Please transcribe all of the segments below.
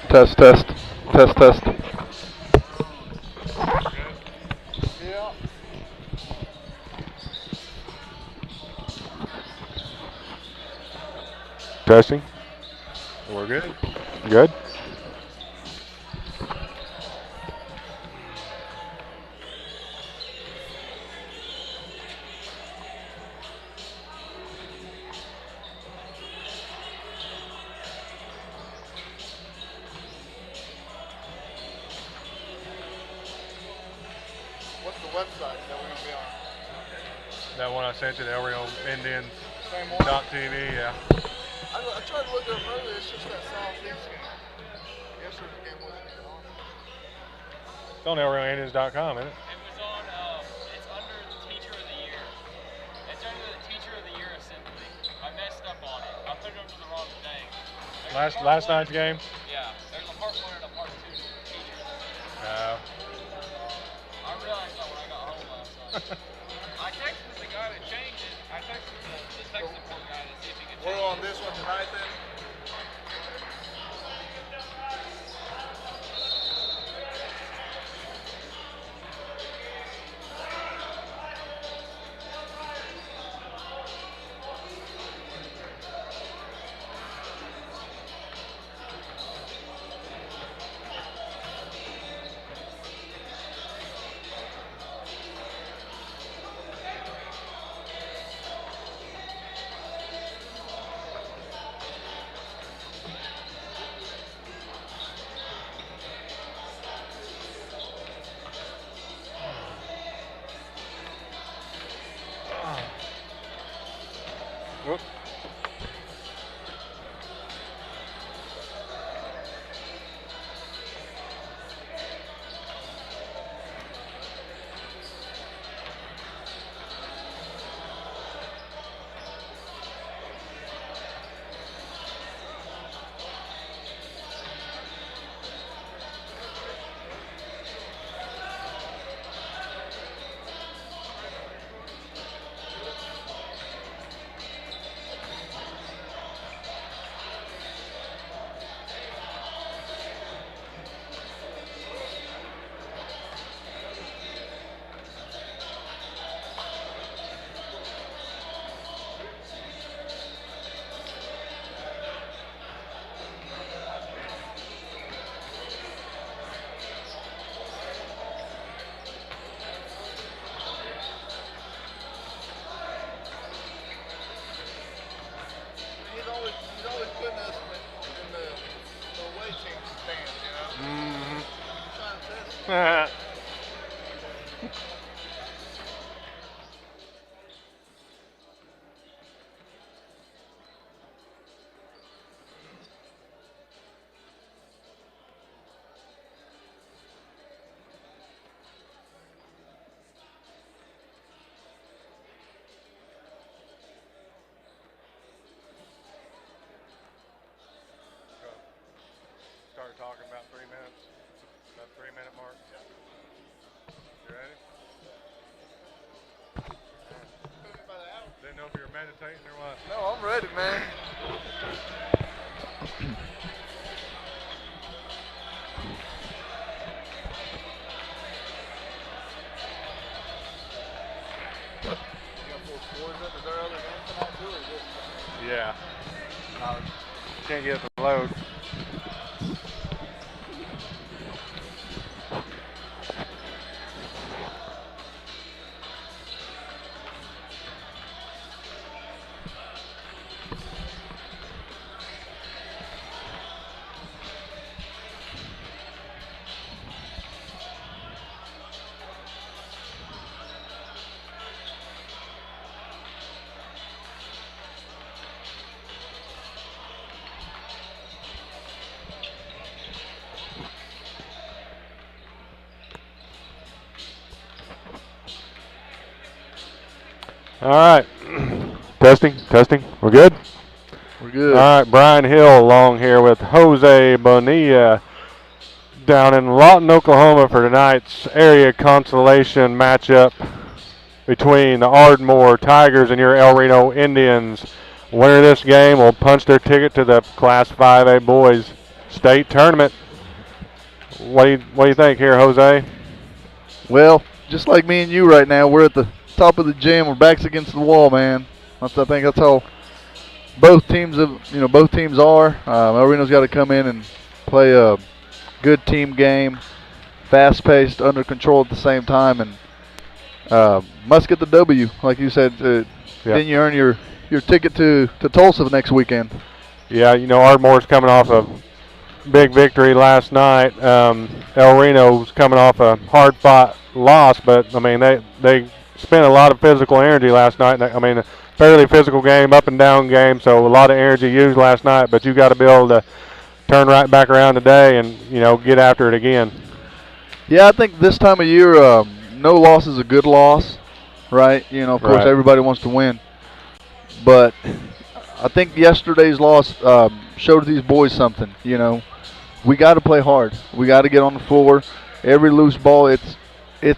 Test, test, test, test. Yeah. Testing. We're good. Good. What's the website that we're gonna be on? That one I sent you, the El Reno Indians Same one. .tv, yeah. I tried to look it up earlier. It's just that Southeast game. Yesterday's game wasn't even on. It's on ElRenoIndians.com, isn't it? It was on, it's under the Teacher of the Year. It's under the Teacher of the Year assembly. I messed up on it. I put it under the wrong thing. Last night's game? Yeah, there's a part one and a part two teachers. I realized that when I got home last night. I texted the guy that changed it. I texted the tech support guy to see if he could change it. We're on this one tonight then? Whoop. He's always putting us in the away team stands, you know? Mm-hmm. He's trying to test us. Start talking about 3 minutes. About 3 minute mark. You ready? Didn't know if you were meditating or what. No, I'm ready, man. You got full scores up? Is there other games tonight too, or is this? Yeah. Can't get the load. All right. Testing, testing. We're good? We're good. All right, Brian Hill along here with Jose Bonilla down in Lawton, Oklahoma for tonight's area consolation matchup between the Ardmore Tigers and your El Reno Indians. Winner of this game will punch their ticket to the Class 5A boys. state tournament. What do you think here, Jose? Well, just like me and you right now, we're at the top of the gym. We're backs against the wall, man. I think that's how both teams are. El Reno's got to come in and play a good team game, fast-paced, under control at the same time, and must get the W, like you said. Then you earn your ticket to Tulsa next weekend. Yeah, Ardmore's coming off a big victory last night. El Reno's coming off a hard-fought loss, but, I mean, they spent a lot of physical energy last night. I mean, a fairly physical game, up-and-down game, so a lot of energy used last night, but you got to be able to turn right back around today and, get after it again. Yeah, I think this time of year, no loss is a good loss, right? Of course, everybody wants to win. But I think yesterday's loss showed these boys something, We got to play hard. We got to get on the floor. Every loose ball, it's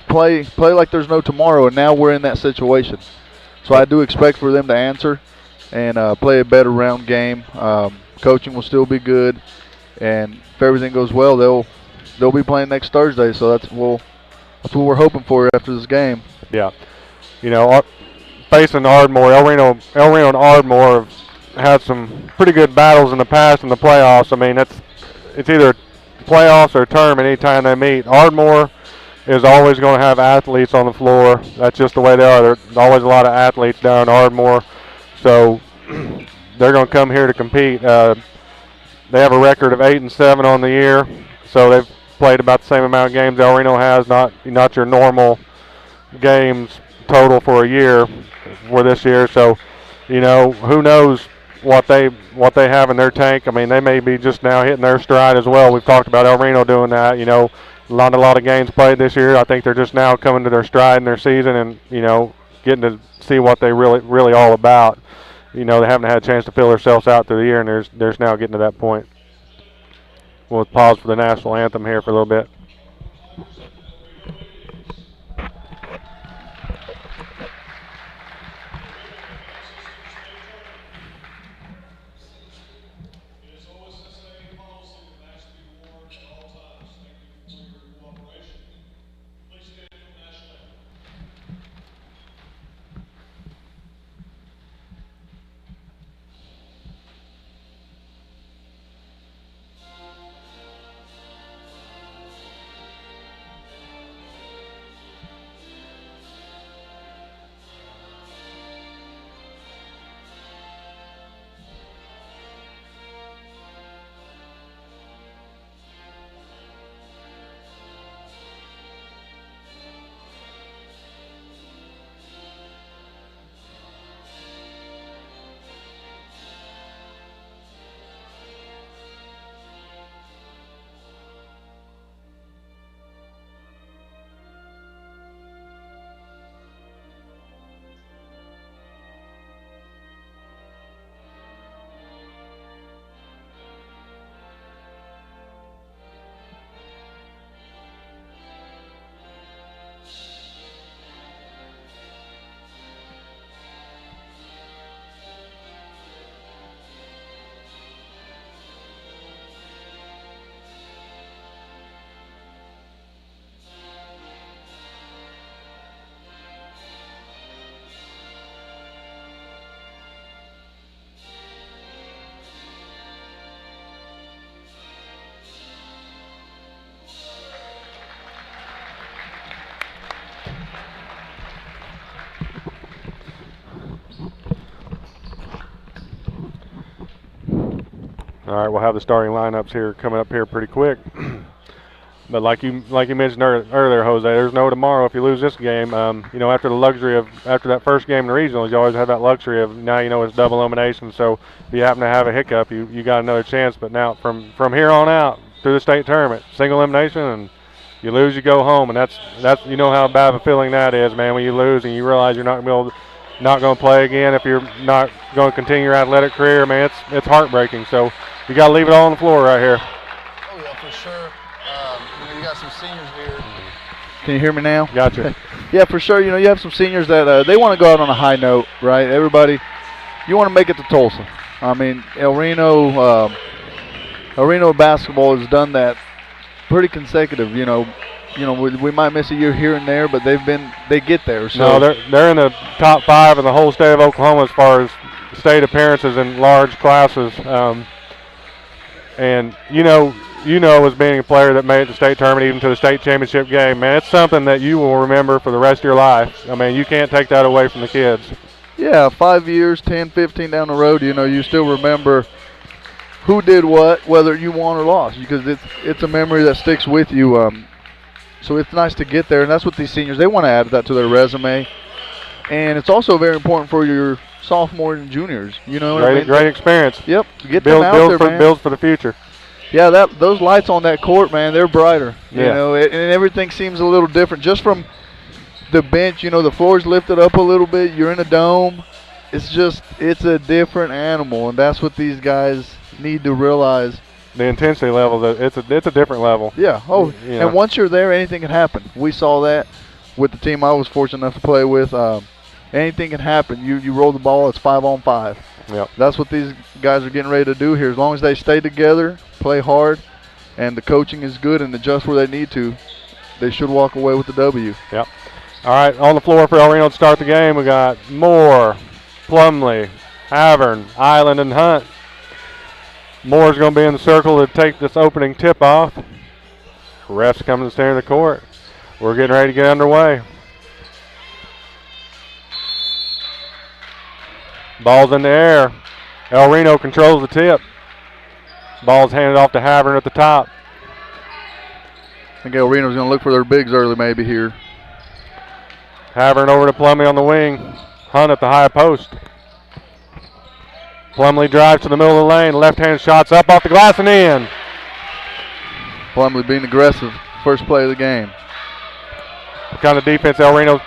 play like there's no tomorrow, and now we're in that situation. So I do expect for them to answer and play a better round game. Coaching will still be good, and if everything goes well, they'll be playing next Thursday. So that's what we're hoping for after this game. Yeah, facing Ardmore, El Reno and Ardmore have had some pretty good battles in the past in the playoffs. I mean, it's either playoffs or tournament anytime they meet. Ardmore is always going to have athletes on the floor. That's just the way they are. There's always a lot of athletes down in Ardmore, so they're going to come here to compete. They have a record of 8-7 on the year, so they've played about the same amount of games El Reno has. Not your normal games total for a year for this year. So, who knows what they have in their tank. I mean, they may be just now hitting their stride as well. We've talked about El Reno doing that. A lot of games played this year. I think they're just now coming to their stride in their season and, getting to see what they really all about. They haven't had a chance to fill themselves out through the year, and they're now getting to that point. We'll pause for the national anthem here for a little bit. All right, we'll have the starting lineups here coming up here pretty quick. But like you mentioned earlier, Jose, there's no tomorrow if you lose this game. After that first game in the regionals, you always have that luxury of now it's double elimination. So if you happen to have a hiccup, you got another chance. But now from here on out through the state tournament, single elimination, and you lose, you go home, and that's how bad of a feeling that is, man. When you lose and you realize you're not going to play again if you're not going to continue your athletic career, man, it's heartbreaking. So you got to leave it all on the floor right here. Oh yeah, for sure. You got some seniors here. Can you hear me now? Gotcha. Yeah, for sure. You have some seniors that they want to go out on a high note, right? Everybody, you want to make it to Tulsa. I mean, El Reno Reno basketball has done that pretty consecutive. We might miss a year here and there, but they get there. So No, they're in the top 5 in the whole state of Oklahoma as far as state appearances in large classes. And as being a player that made the state tournament, even to the state championship game, man, it's something that you will remember for the rest of your life. I mean, you can't take that away from the kids. Yeah, 5 years, 10, 15 down the road, you still remember who did what, whether you won or lost, because it's a memory that sticks with you. So it's nice to get there, and that's what these seniors, they want to add that to their resume. And it's also very important for your sophomores and juniors. Great experience. Yep, get them out there, man. Builds for the future. Yeah, those lights on that court, man, they're brighter. Yeah. And everything seems a little different just from the bench. The floor's lifted up a little bit. You're in a dome. It's a different animal, and that's what these guys need to realize. The intensity level, it's a different level. Yeah. Oh, and once you're there, anything can happen. We saw that with the team I was fortunate enough to play with. Anything can happen. You roll the ball, it's 5-on-5. Yep. That's what these guys are getting ready to do here. As long as they stay together, play hard, and the coaching is good and adjust where they need to, they should walk away with the W. Yep. All right, on the floor for El Reno to start the game, we got Moore, Plumley, Havern, Island, and Hunt. Moore's going to be in the circle to take this opening tip off. Refs coming to the center of the court. We're getting ready to get underway. Ball's in the air. El Reno controls the tip. Ball's handed off to Havern at the top. I think El Reno's going to look for their bigs early maybe here. Havern over to Plumley on the wing. Hunt at the high post. Plumley drives to the middle of the lane. Left-hand shots up off the glass and in. Plumley being aggressive. First play of the game. What kind of defense El Reno's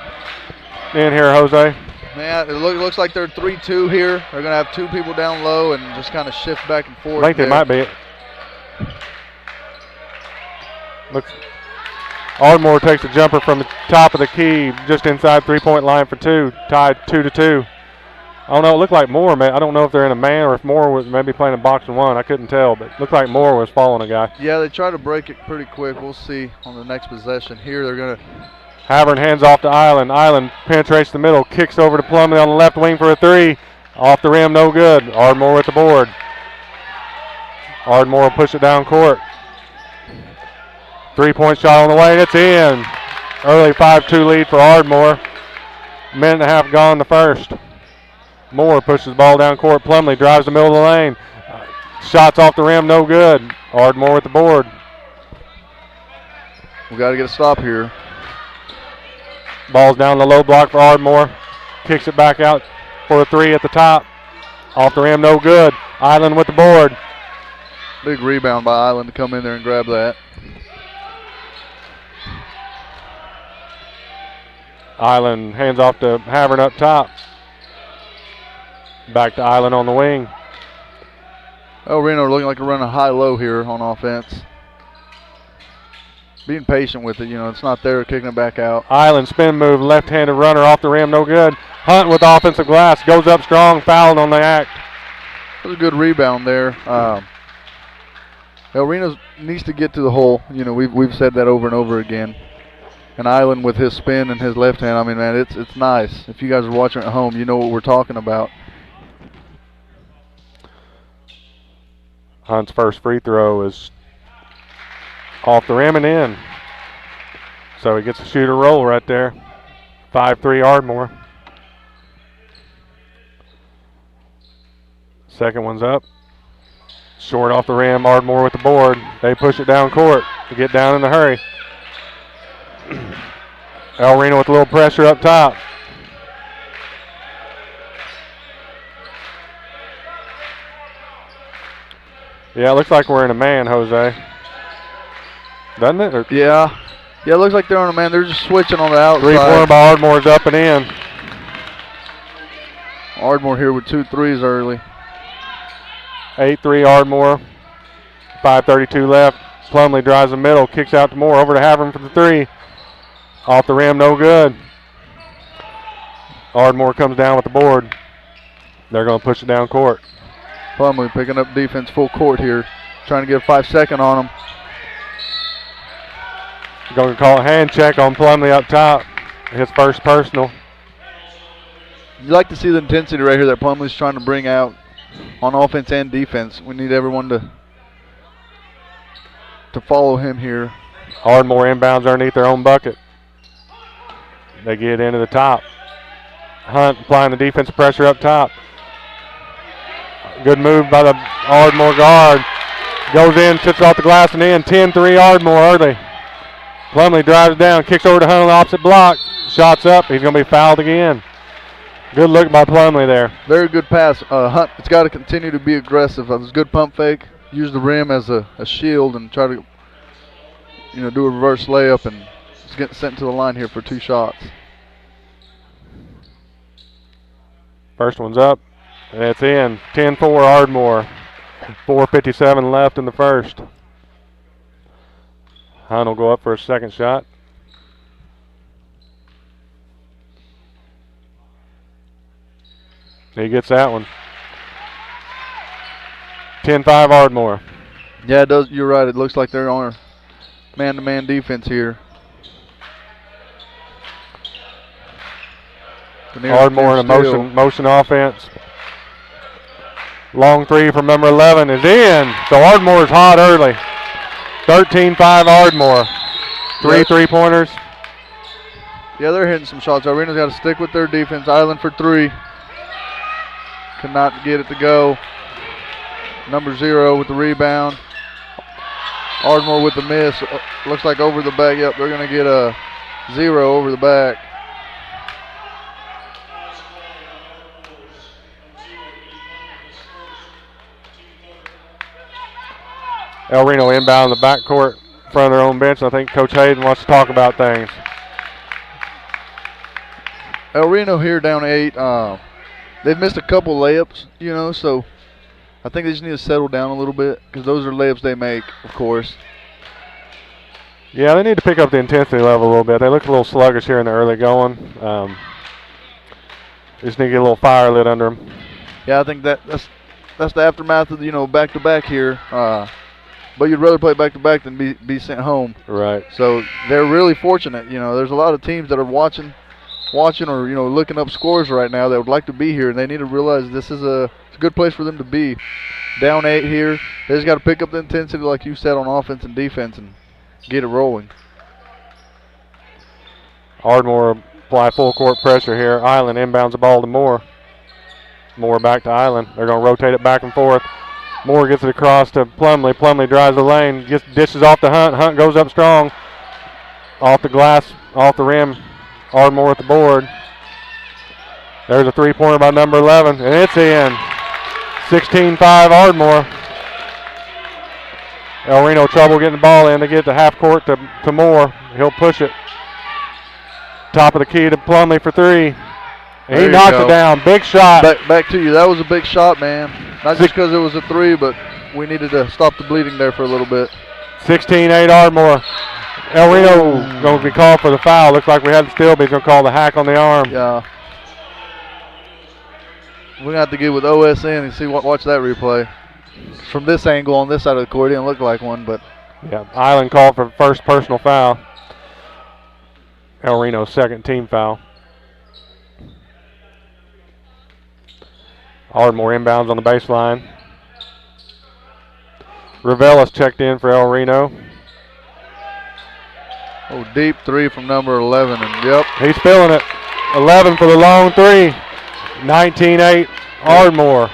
in here, Jose? Man, it looks like they're 3-2 here. They're going to have 2 people down low and just kind of shift back and forth. I think they might be. Looks. Ardmore takes a jumper from the top of the key, just inside 3-point line for 2. Tied 2-2. I don't know. It looked like Moore. I don't know if they're in a man or if Moore was maybe playing a box and 1. I couldn't tell, but it looked like Moore was following a guy. Yeah, they try to break it pretty quick. We'll see on the next possession. Here they're going to. Havern hands off to Island. Island penetrates the middle, kicks over to Plumley on the left wing for a 3. Off the rim, no good. Ardmore with the board. Ardmore will push it down court. 3-point shot on the way, and it's in. Early 5-2 lead for Ardmore. Minute and a half gone in the first. Moore pushes the ball down court. Plumley drives the middle of the lane. Shots off the rim, no good. Ardmore with the board. We got to get a stop here. Ball's down the low block for Ardmore. Kicks it back out for a 3 at the top. Off the rim, no good. Island with the board. Big rebound by Island to come in there and grab that. Island hands off to Havern up top. Back to Island on the wing. El Reno looking like they're running high-low here on offense. Being patient with it, it's not there, kicking it back out. Island spin move, left-handed runner off the rim, no good. Hunt with offensive glass, goes up strong, fouled on the act. That was a good rebound there. El Reno needs to get to the hole. We've said that over and over again. And Island with his spin and his left hand, I mean, man, it's nice. If you guys are watching at home, you know what we're talking about. Hunt's first free throw is off the rim and in. So he gets a shooter roll right there. 5-3 Ardmore. Second one's up. Short off the rim, Ardmore with the board. They push it down court to get down in a hurry. El Reno with a little pressure up top. Yeah, it looks like we're in a man, Jose. Doesn't it? Or yeah, it looks like they're on a man. They're just switching on the outside. 3-pointer by Ardmore's up and in. Ardmore here with 2 threes early. 8-3 Ardmore. 5:32 left. Plumley drives the middle, kicks out to Moore, over to Havern for the 3. Off the rim, no good. Ardmore comes down with the board. They're going to push it down court. Plumley picking up defense full court here. trying to get a 5-second on him. Going to call a hand check on Plumley up top. His first personal. You like to see the intensity right here that Plumley's trying to bring out on offense and defense. We need everyone to follow him here. Ardmore inbounds underneath their own bucket. They get into the top. Hunt applying the defensive pressure up top. Good move by the Ardmore guard. Goes in, tips off the glass and in. 10-3 Ardmore early. Plumley drives down, kicks over to Hunt on the opposite block. Shots up. He's going to be fouled again. Good look by Plumley there. Very good pass. Hunt, it's got to continue to be aggressive. It was a good pump fake. Use the rim as a shield and try to, do a reverse layup, and it's getting sent to the line here for 2 shots. First one's up, and it's in. 10-4 Ardmore. 4:57 left in the first. Hunt will go up for a second shot. He gets that one. 10-5 Ardmore. Yeah, it does. You're right. It looks like they're on a man-to-man defense here. Ardmore in a motion offense. Long three from number 11 is in. So Ardmore is hot early. 13-5 Ardmore. 3 3-pointers. Yeah, they're hitting some shots. Reno's got to stick with their defense. Island for 3. Cannot get it to go. Number 0 with the rebound. Ardmore with the miss. Looks like over the back. Yep, they're going to get a 0 over the back. El Reno inbound the backcourt in front of their own bench. I think Coach Hayden wants to talk about things. El Reno here down 8. They've missed a couple layups, so I think they just need to settle down a little bit because those are layups they make, of course. Yeah, they need to pick up the intensity level a little bit. They look a little sluggish here in the early going. Just need to get a little fire lit under them. Yeah, I think that's the aftermath of back-to-back here. But you'd rather play back-to-back than be sent home. Right. So they're really fortunate. There's a lot of teams that are watching or looking up scores right now that would like to be here, and they need to realize this is a good place for them to be. Down 8 here, they just got to pick up the intensity, like you said, on offense and defense, and get it rolling. Ardmore apply full court pressure here. Island inbounds the ball to Moore. Moore back to Island. They're going to rotate it back and forth. Moore gets it across to Plumley. Plumley drives the lane, dishes off to Hunt. Hunt goes up strong. Off the glass, off the rim. Ardmore at the board. There's a 3-pointer by number 11, and it's in. 16-5 Ardmore. El Reno trouble getting the ball in. They get the half court to Moore. He'll push it. Top of the key to Plumley for 3. And he knocks it down. Big shot. Back to you. That was a big shot, man. Not just because it was a 3, but we needed to stop the bleeding there for a little bit. 16-8 Ardmore. El Reno going to be called for the foul. Looks like we had the steal, but he's going to call the hack on the arm. Yeah. We're going to have to get with OSN and see watch that replay. From this angle on this side of the court, it didn't look like one, but. Yeah, Island called for first personal foul. El Reno's second team foul. Ardmore inbounds on the baseline. Ravelis checked in for El Reno. Oh, deep 3 from number 11, and yep. He's feeling it. 11 for the long 3. 19-8 Ardmore.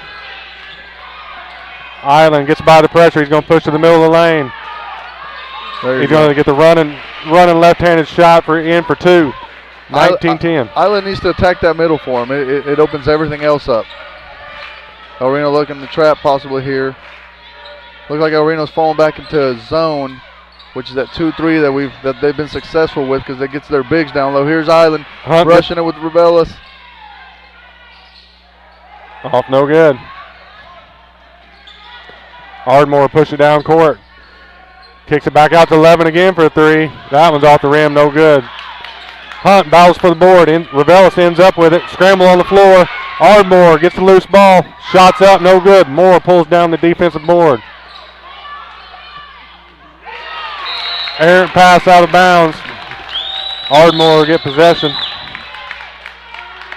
Island gets by the pressure. He's going to push to the middle of the lane. He's going to get the running left-handed shot for 2. 19-10. Island needs to attack that middle for him. It opens everything else up. El Reno looking to trap possibly here. Looks like El Reno's falling back into a zone, which is that 2-3 that they've been successful with because it gets their bigs down low. Here's Island rushing it with Ravelis. Off no good. Ardmore push it down court. Kicks it back out to 11 again for a 3. That one's off the rim, no good. Hunt battles for the board. Ravelis ends up with it. Scramble on the floor. Ardmore gets the loose ball. Shots up, no good. Moore pulls down the defensive board. Errant pass out of bounds. Ardmore will get possession.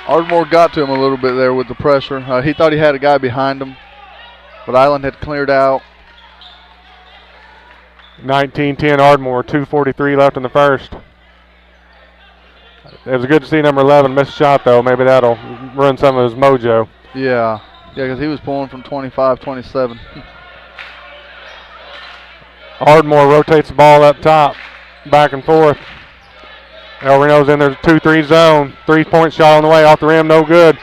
Ardmore got to him a little bit there with the pressure. He thought he had a guy behind him, but Island had cleared out. 19-10 Ardmore, 2:43 left in the first. It was good to see number 11 miss a shot, though. Maybe that'll run some of his mojo. Yeah, because he was pulling from 25, 27. Ardmore rotates the ball up top, back and forth. El Reno's in their 2-3 zone. 3-point shot on the way, off the rim, no good.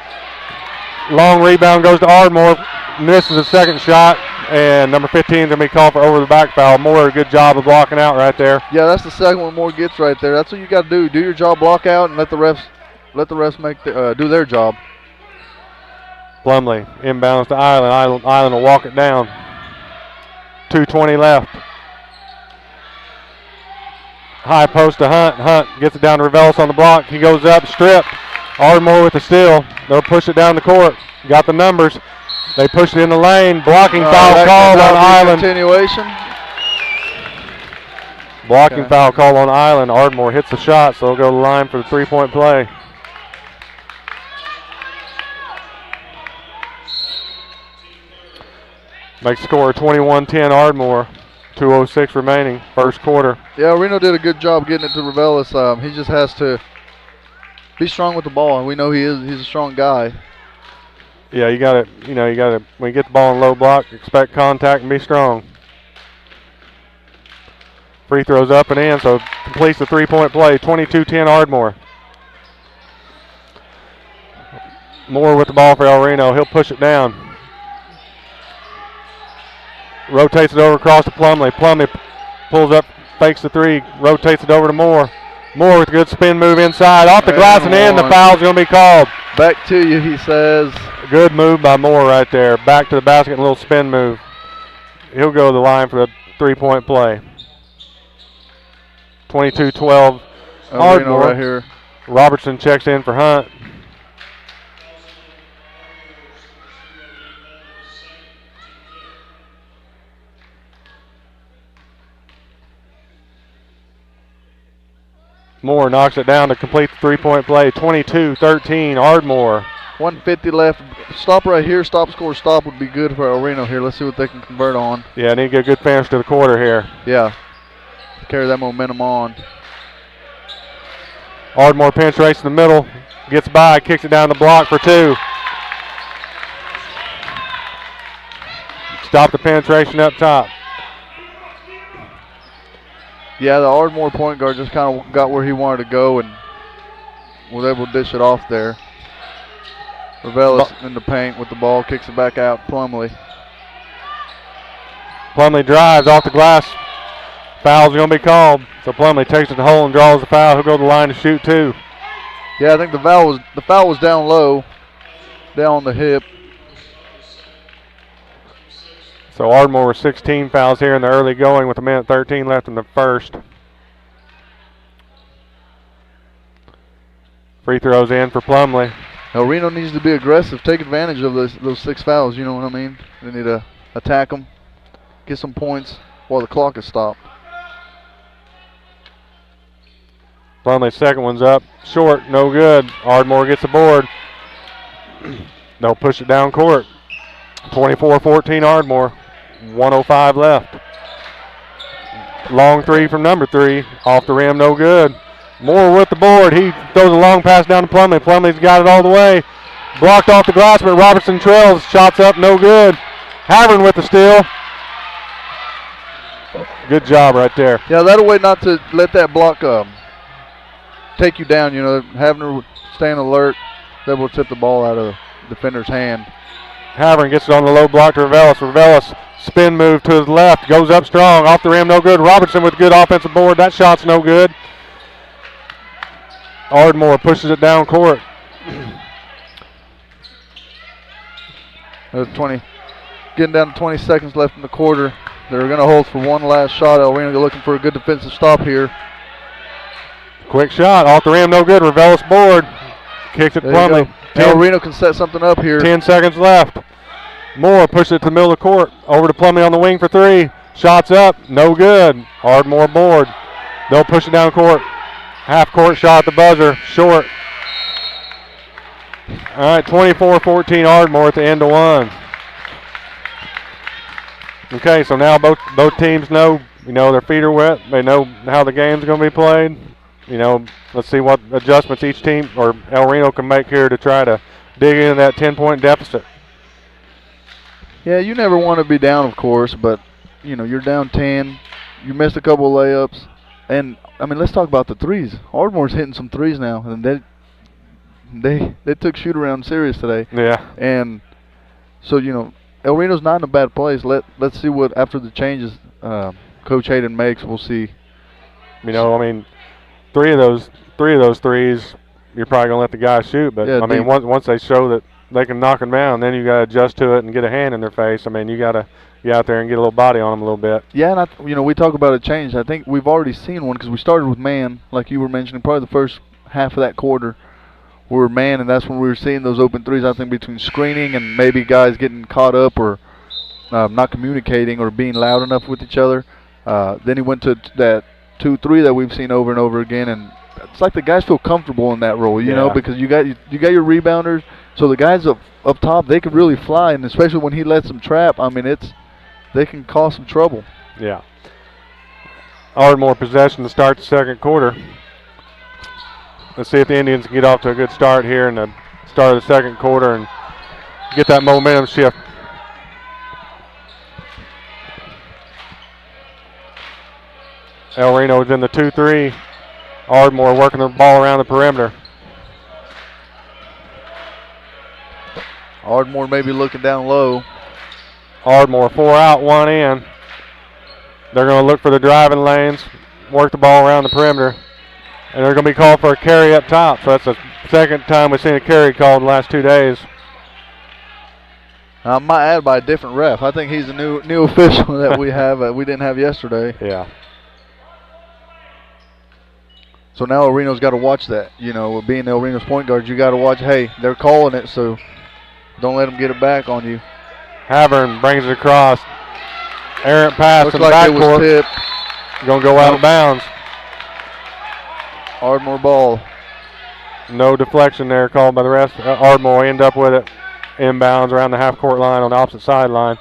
Long rebound goes to Ardmore, misses a second shot, and number 15 is going to be called for over the back foul. Moore, a good job of blocking out right there. Yeah, that's the second one Moore gets right there. That's what you got to do. Do your job, block out, and let the refs make do their job. Plumlee inbounds to Island. Island will walk it down. 2:20 left. High post to Hunt. Hunt gets it down to Revelis on the block. He goes up, stripped. Ardmore with the steal. They'll push it down the court. Got the numbers. They push it in the lane. Blocking foul called on Island. Continuation. Blocking foul call on Island. Ardmore hits the shot, so they'll go to the line for the 3-point play. Makes score 21-10 Ardmore. 2:06 remaining, first quarter. Yeah, Reno did a good job getting it to Revelis. He just has to be strong with the ball, and we know he is. He's a strong guy. Yeah, you got to, when you get the ball in low block, expect contact and be strong. Free throws up and in, so completes the 3-point play. 22-10 Ardmore. Moore with the ball for El Reno. He'll push it down. Rotates it over across to Plumlee. Plumlee pulls up, fakes the three, rotates it over to Moore. Moore with a good spin move inside. Off the glass and in, the foul's going to be called. Back to you, he says. Good move by Moore right there. Back to the basket and a little spin move. He'll go to the line for the 3-point play. 22-12 Ardmore right here. Robertson checks in for Hunt. Moore knocks it down to complete the 3-point play. 22-13 Ardmore. 150 left. Stop right here. Stop, score, stop would be good for El Reno here. Let's see what they can convert on. Yeah, need to get a good finish to the quarter here. Yeah. Carry that momentum on. Ardmore penetrates in the middle. Gets by, kicks it down the block for two. Stop the penetration up top. Yeah, the Ardmore point guard just kind of got where he wanted to go and was able to dish it off there. Revelis in the paint with the ball, kicks it back out. Plumlee. Plumlee drives off the glass. Foul's going to be called. So Plumlee takes it to the hole and draws the foul. He'll go to the line to shoot two. Yeah, I think the foul was down low, down on the hip. So Ardmore with 16 fouls here in the early going with 1:13 left in the first. Free throws in for Plumlee. Now Reno needs to be aggressive, take advantage of those 6 fouls, you know what I mean? They need to attack them, get some points while the clock is stopped. Plumlee's second one's up, short, no good. Ardmore gets the board. They'll push it down court. 24-14 Ardmore. 1:05 left. Long three from number 3. Off the rim, no good. Moore with the board. He throws a long pass down to Plumlee. Plumlee's got it all the way. Blocked off the glass, but Robertson trails. Shots up, no good. Havern with the steal. Good job right there. Yeah, that'll wait not to let that block take you down. You know, having her staying alert, that will tip the ball out of the defender's hand. Havern gets it on the low block to Revelis. Revelis spin move to his left, goes up strong, off the rim, no good. Robertson with good offensive board. That shot's no good. Ardmore pushes it down court. 20, getting down to 20 seconds left in the quarter. They're going to hold for one last shot. El Reno looking for a good defensive stop here. Quick shot, off the rim, no good. Revelis board. Kicks it Plumlee. El Reno can set something up here. 10 seconds left. Moore pushes it to the middle of the court. Over to Plumlee on the wing for 3. Shots up, no good. Ardmore board. They'll push it down court. Half court shot at the buzzer. Short. All right, 24-14 Ardmore at the end of one. Okay, so now both teams know, their feet are wet. They know how the game's going to be played. Let's see what adjustments each team or El Reno can make here to try to dig into that 10-point deficit. Yeah, you never want to be down, of course, but, you're down 10. You missed a couple of layups. And, let's talk about the threes. Ardmore's hitting some threes now, and they took shoot-around serious today. Yeah. And so, El Reno's not in a bad place. Let's see what, after the changes Coach Hayden makes, we'll see. Three of those threes, you're probably going to let the guys shoot. But, Yeah, once they show that they can knock them down, then you got to adjust to it and get a hand in their face. You got to get out there and get a little body on them a little bit. Yeah, and we talk about a change. I think we've already seen one because we started with man, like you were mentioning, probably the first half of that quarter. We were man, and that's when we were seeing those open threes, I think, between screening and maybe guys getting caught up or not communicating or being loud enough with each other. Then he went to that 2-3 that we've seen over and over again, and it's like the guys feel comfortable in that role, you know, because you got your rebounders. So the guys up top, they can really fly, and especially when he lets them trap, they can cause some trouble. Yeah. Ardmore possession to start the second quarter. Let's see if the Indians can get off to a good start here in the start of the second quarter and get that momentum shift. El Reno is in the 2-3. Ardmore working the ball around the perimeter. Ardmore maybe looking down low. Ardmore 4 out, 1 in. They're going to look for the driving lanes, work the ball around the perimeter, and they're going to be called for a carry up top. So that's the second time we've seen a carry called in the last 2 days. I might add by a different ref. I think he's a new official that we have. We didn't have yesterday. Yeah. So now El Reno's got to watch that. Being El Reno's point guard, you got to watch. Hey, they're calling it, so don't let them get it back on you. Havern brings it across. Errant pass Looks in the like it was backcourt. tipped. Going to go out of bounds. Ardmore ball. No deflection there called by the rest. Ardmore end up with it. Inbounds around the half-court line on the opposite sideline.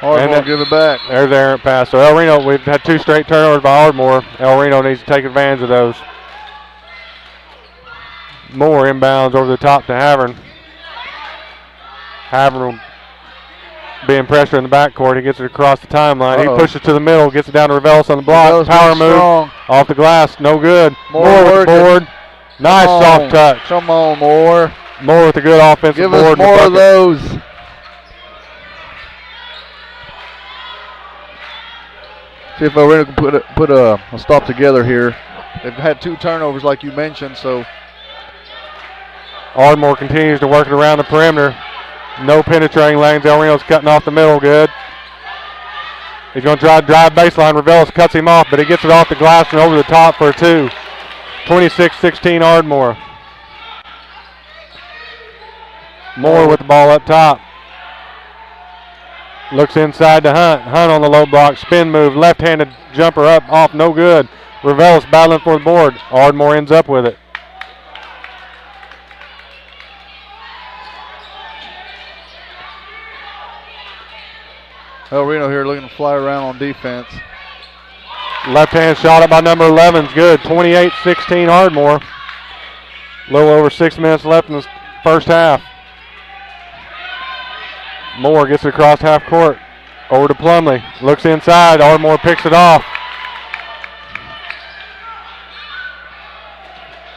Ardmore give it back. There's the errant pass. So El Reno, we've had 2 straight turnovers by Ardmore. El Reno needs to take advantage of those. Moore inbounds over the top to Havern. Havern being pressured in the backcourt. He gets it across the timeline. He pushes to the middle, gets it down to Revelis on the block. Revelis Power move. Strong. Off the glass. No good. Moore with the board. Nice soft touch. Come on, Moore. Moore with a good offensive Give board. us more of those. See if El Reno can put a stop together here. They've had 2 turnovers like you mentioned, so. Ardmore continues to work it around the perimeter. No penetrating lanes. El Reno's cutting off the middle good. He's going to try to drive baseline. Revelis cuts him off, but he gets it off the glass and over the top for a 2. 26-16 Ardmore. Moore with the ball up top. Looks inside to Hunt. Hunt on the low block. Spin move. Left-handed jumper up. Off. No good. Revelis battling for the board. Ardmore ends up with it. El Reno here looking to fly around on defense. Left-hand shot up by number 11 is good. 28-16 Ardmore. A little over 6 minutes left in the first half. Moore gets it across half court. Over to Plumley. Looks inside. Ardmore picks it off.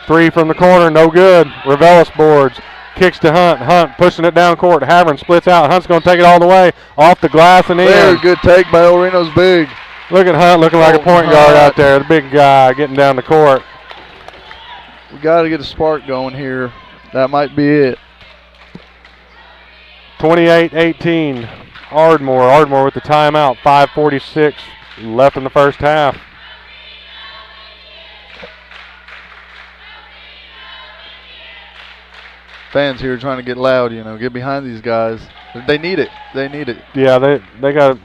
3 from the corner. No good. Revelis boards. Kicks to Hunt. Hunt pushing it down court. Havern splits out. Hunt's going to take it all the way. Off the glass and in. Very good take by El Reno's big. Look at Hunt looking like a point guard out there. The big guy getting down the court. We got to get a spark going here. That might be it. 28-18 Ardmore. Ardmore with the timeout. 5:46 left in the first half. fans here trying to get loud, get behind these guys. They need it. They need it. Yeah, they got,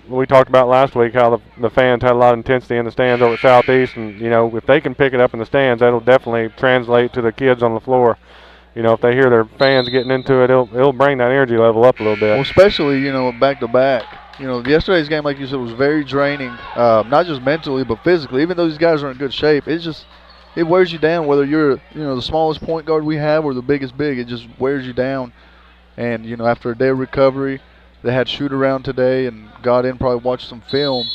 we talked about last week how the fans had a lot of intensity in the stands over at Southeast, and, if they can pick it up in the stands, that'll definitely translate to the kids on the floor. If they hear their fans getting into it, it'll bring that energy level up a little bit. Well, especially, back-to-back. Yesterday's game, like you said, was very draining, not just mentally but physically. Even though these guys are in good shape, it wears you down, whether you're, the smallest point guard we have or the biggest big. It just wears you down. And, after a day of recovery, they had shoot-around today and got in, probably watched some film.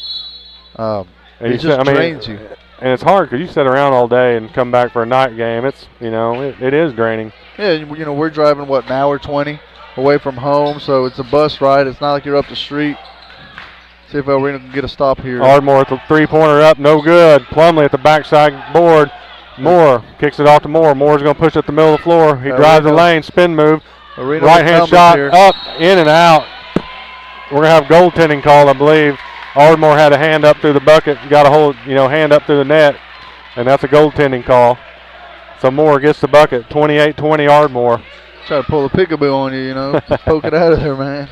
It just drains you. And it's hard because you sit around all day and come back for a night game. It's, it is draining. Yeah, we're driving, an hour 20 away from home, so it's a bus ride. It's not like you're up the street. See if El Reno can get a stop here. Ardmore with the three-pointer up, no good. Plumlee at the backside board. Moore kicks it off to Moore. Moore's going to push it the middle of the floor. He drives the lane, spin move. Right-hand shot, up, in and out. We're going to have goaltending called, I believe. Ardmore had a hand up through the bucket, got a hold, hand up through the net, and that's a goaltending call. So Moore gets the bucket, 28-20 Ardmore. Try to pull a peekaboo on you, poke it out of there, man.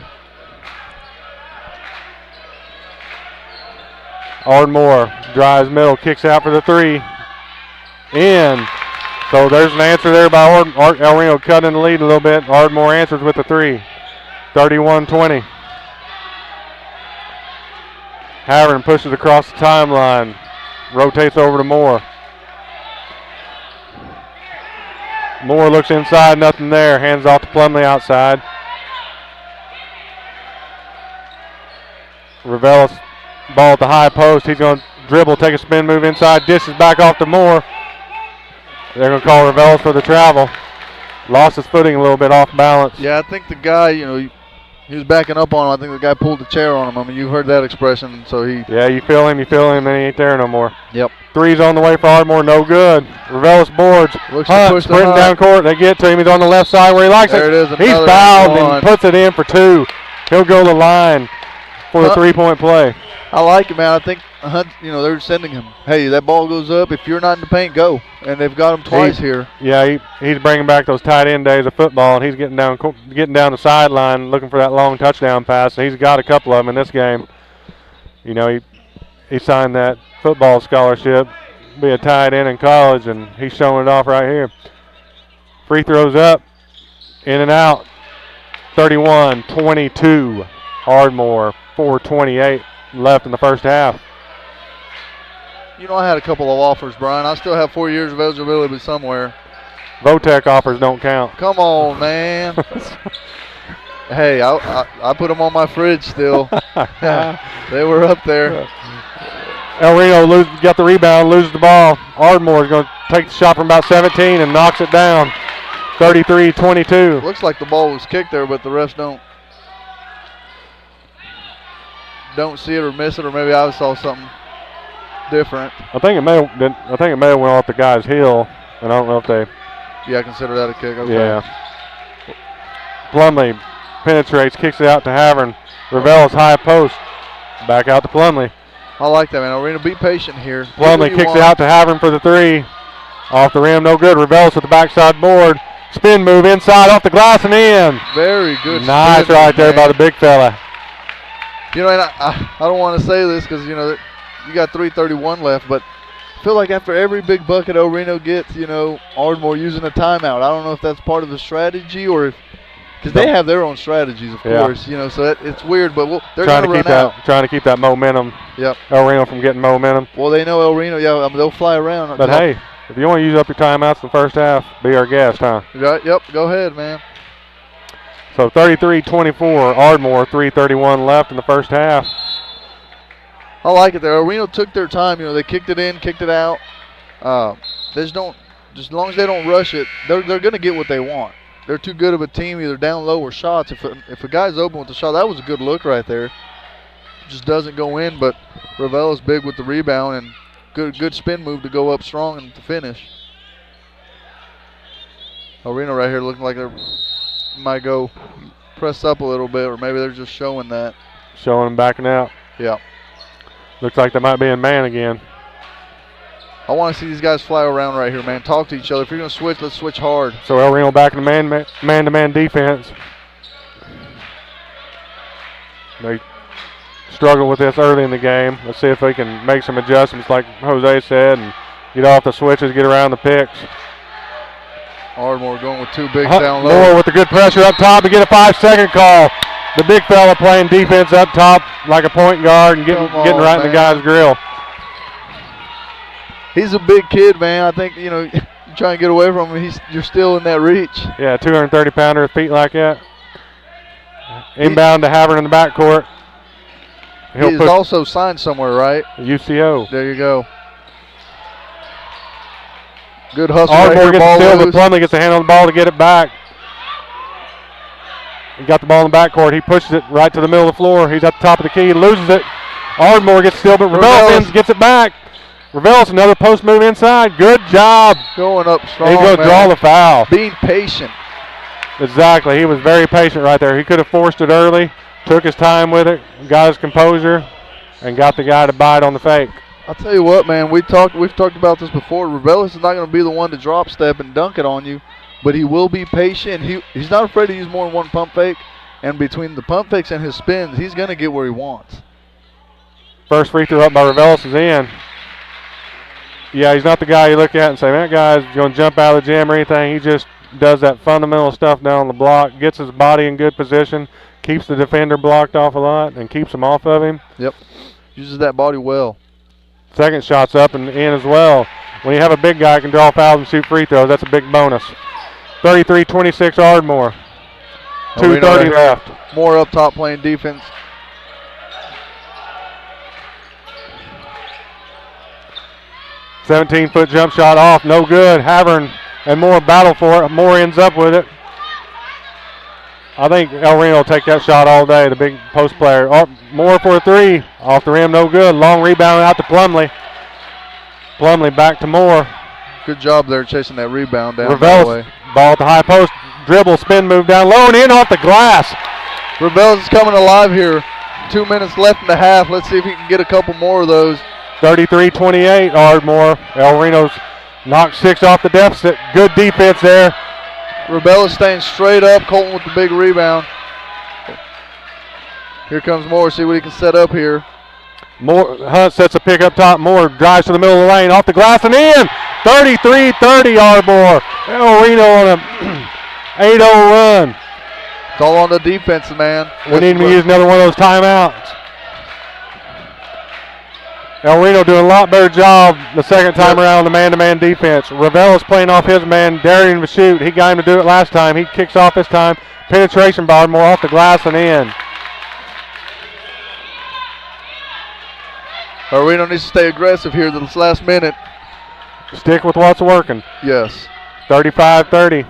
Ardmore drives middle, kicks out for the three. In. So there's an answer there by El Reno cutting the lead a little bit. Ardmore answers with the three. 31-20. Havern pushes across the timeline. Rotates over to Moore. Moore looks inside, nothing there. Hands off to Plumlee outside. Revelis ball at the high post. He's going to dribble, take a spin move inside. Dishes back off to Moore. They're going to call Revelis for the travel. Lost his footing a little bit off balance. Yeah, I think the guy, he was backing up on him. I think the guy pulled the chair on him. I mean, you've heard that expression, so he... Yeah, you feel him, and he ain't there no more. Yep. Three's on the way for Ardmore, no good. Revelis boards. Hunt, sprinting down court. They get to him. He's on the left side where he likes there it. It is. He's fouled and puts it in for two. He'll go to the line for the three-point play. I like it, man. I think Hunt, they're sending him, hey, that ball goes up. If you're not in the paint, go. And they've got him twice here. Yeah, he's bringing back those tight end days of football, and he's getting down the sideline looking for that long touchdown pass. And he's got a couple of them in this game. He signed that football scholarship, be a tight end in college, and he's showing it off right here. Free throws up, in and out. 31-22. Ardmore, 4:28 left in the first half. I had a couple of offers, Brian. I still have 4 years of eligibility somewhere. Votech offers don't count. Come on, man. Hey, I put them on my fridge still. They were up there. El Reno got the rebound, loses the ball. Ardmore is going to take the shot from about 17 and knocks it down. 33-22. Looks like the ball was kicked there, but the refs don't see it or miss it, or maybe I saw something different. I think it may have went off the guy's heel, and I don't know if they. Yeah, I consider that a kick. Okay. Yeah. Plumlee penetrates, kicks it out to Havern. Revelis high post, back out to Plumlee. I like that, man. We're going to be patient here. Plumlee kicks it out to Havern for the three. Off the rim, no good. Revelis with the backside board. Spin move inside, off the glass and in. Very good. Nice right there by the big fella. And I don't want to say this because, you got 3:31 left, but I feel like after every big bucket El Reno gets, Ardmore using a timeout. I don't know if that's part of the strategy or if, because they have their own strategies, of course, so it's weird, but they're going to run out. Trying to keep that momentum. Yep. El Reno from getting momentum. Well, they know El Reno, they'll fly around. But hey, if you want to use up your timeouts in the first half, be our guest, huh? Right, yep, go ahead, man. So 33-24, Ardmore, 3:31 left in the first half. I like it there. El Reno took their time. They kicked it in, kicked it out. Just as long as they don't rush it, they're going to get what they want. They're too good of a team, either down low or shots. If a guy's open with the shot, that was a good look right there. Just doesn't go in, but Ravel's big with the rebound and good spin move to go up strong and to finish. El Reno right here looking like they might go press up a little bit, or maybe they're just showing that. Showing them backing out. Yeah. Looks like they might be in man again. I want to see these guys fly around right here, man. Talk to each other. If you're going to switch, let's switch hard. So El Reno back in the man-to-man defense. They struggled with this early in the game. Let's see if they can make some adjustments like Jose said and get off the switches, get around the picks. Ardmore going with 2 bigs down low. Moore with the good pressure up top to get a 5-second call. The big fella playing defense up top like a point guard and getting right in the guy's grill. He's a big kid, man. I think, you try and get away from him. You're still in that reach. Yeah, 230-pounder with feet like that. Inbound to Havern in the backcourt. He's also signed somewhere, right? UCO. There you go. Good hustle. Ardmore right gets still, but loose. Plumley gets a hand on the ball to get it back. He got the ball in the backcourt. He pushes it right to the middle of the floor. He's at the top of the key, loses it. Ardmore gets still, but Revelis gets it back. Revelis another post move inside. Good job. Going up strong. He's going to draw the foul. Being patient. Exactly. He was very patient right there. He could have forced it early, took his time with it, got his composure, and got the guy to bite on the fake. I'll tell you what, man. We've talked about this before. Revelis is not going to be the one to drop step and dunk it on you, but he will be patient. He's not afraid to use more than one pump fake, and between the pump fakes and his spins, he's going to get where he wants. First free throw up by Revelis is in. Yeah, he's not the guy you look at and say, that guy's going to jump out of the gym or anything. He just does that fundamental stuff down on the block, gets his body in good position, keeps the defender blocked off a lot, and keeps him off of him. Yep. Uses that body well. Second shot's up and in as well. When you have a big guy who can draw fouls and shoot free throws, that's a big bonus. 33-26 Ardmore. 2:30 left. More up top playing defense. $17-foot jump shot off, no good. Havern and Moore battle for it. Moore ends up with it. I think El Reno will take that shot all day, the big post player. Moore for a 3. Off the rim, no good. Long rebound out to Plumley. Plumley back to Moore. Good job there chasing that rebound down. Revelis, ball at the high post. Dribble, spin move down low and in off the glass. Revelis is coming alive here. 2 minutes left in the half. Let's see if he can get a couple more of those. 33-28 Ardmore. El Reno's knocked 6 off the deficit. Good defense there. Revelis staying straight up. Colton with the big rebound. Here comes Moore. See what he can set up here. Moore, Hunt sets a pick up top. Moore drives to the middle of the lane. Off the glass and in. 33-30 Ardmore. El Reno on a 8-0 run. It's all on the defense, man. We need to use another one of those timeouts. El Reno doing a lot better job the second time around the man-to-man defense. Revelis playing off his man, daring to shoot. He got him to do it last time. He kicks off this time. Penetration by Ardmore off the glass and in. El Reno needs to stay aggressive here this last minute. Stick with what's working. Yes. 35-30.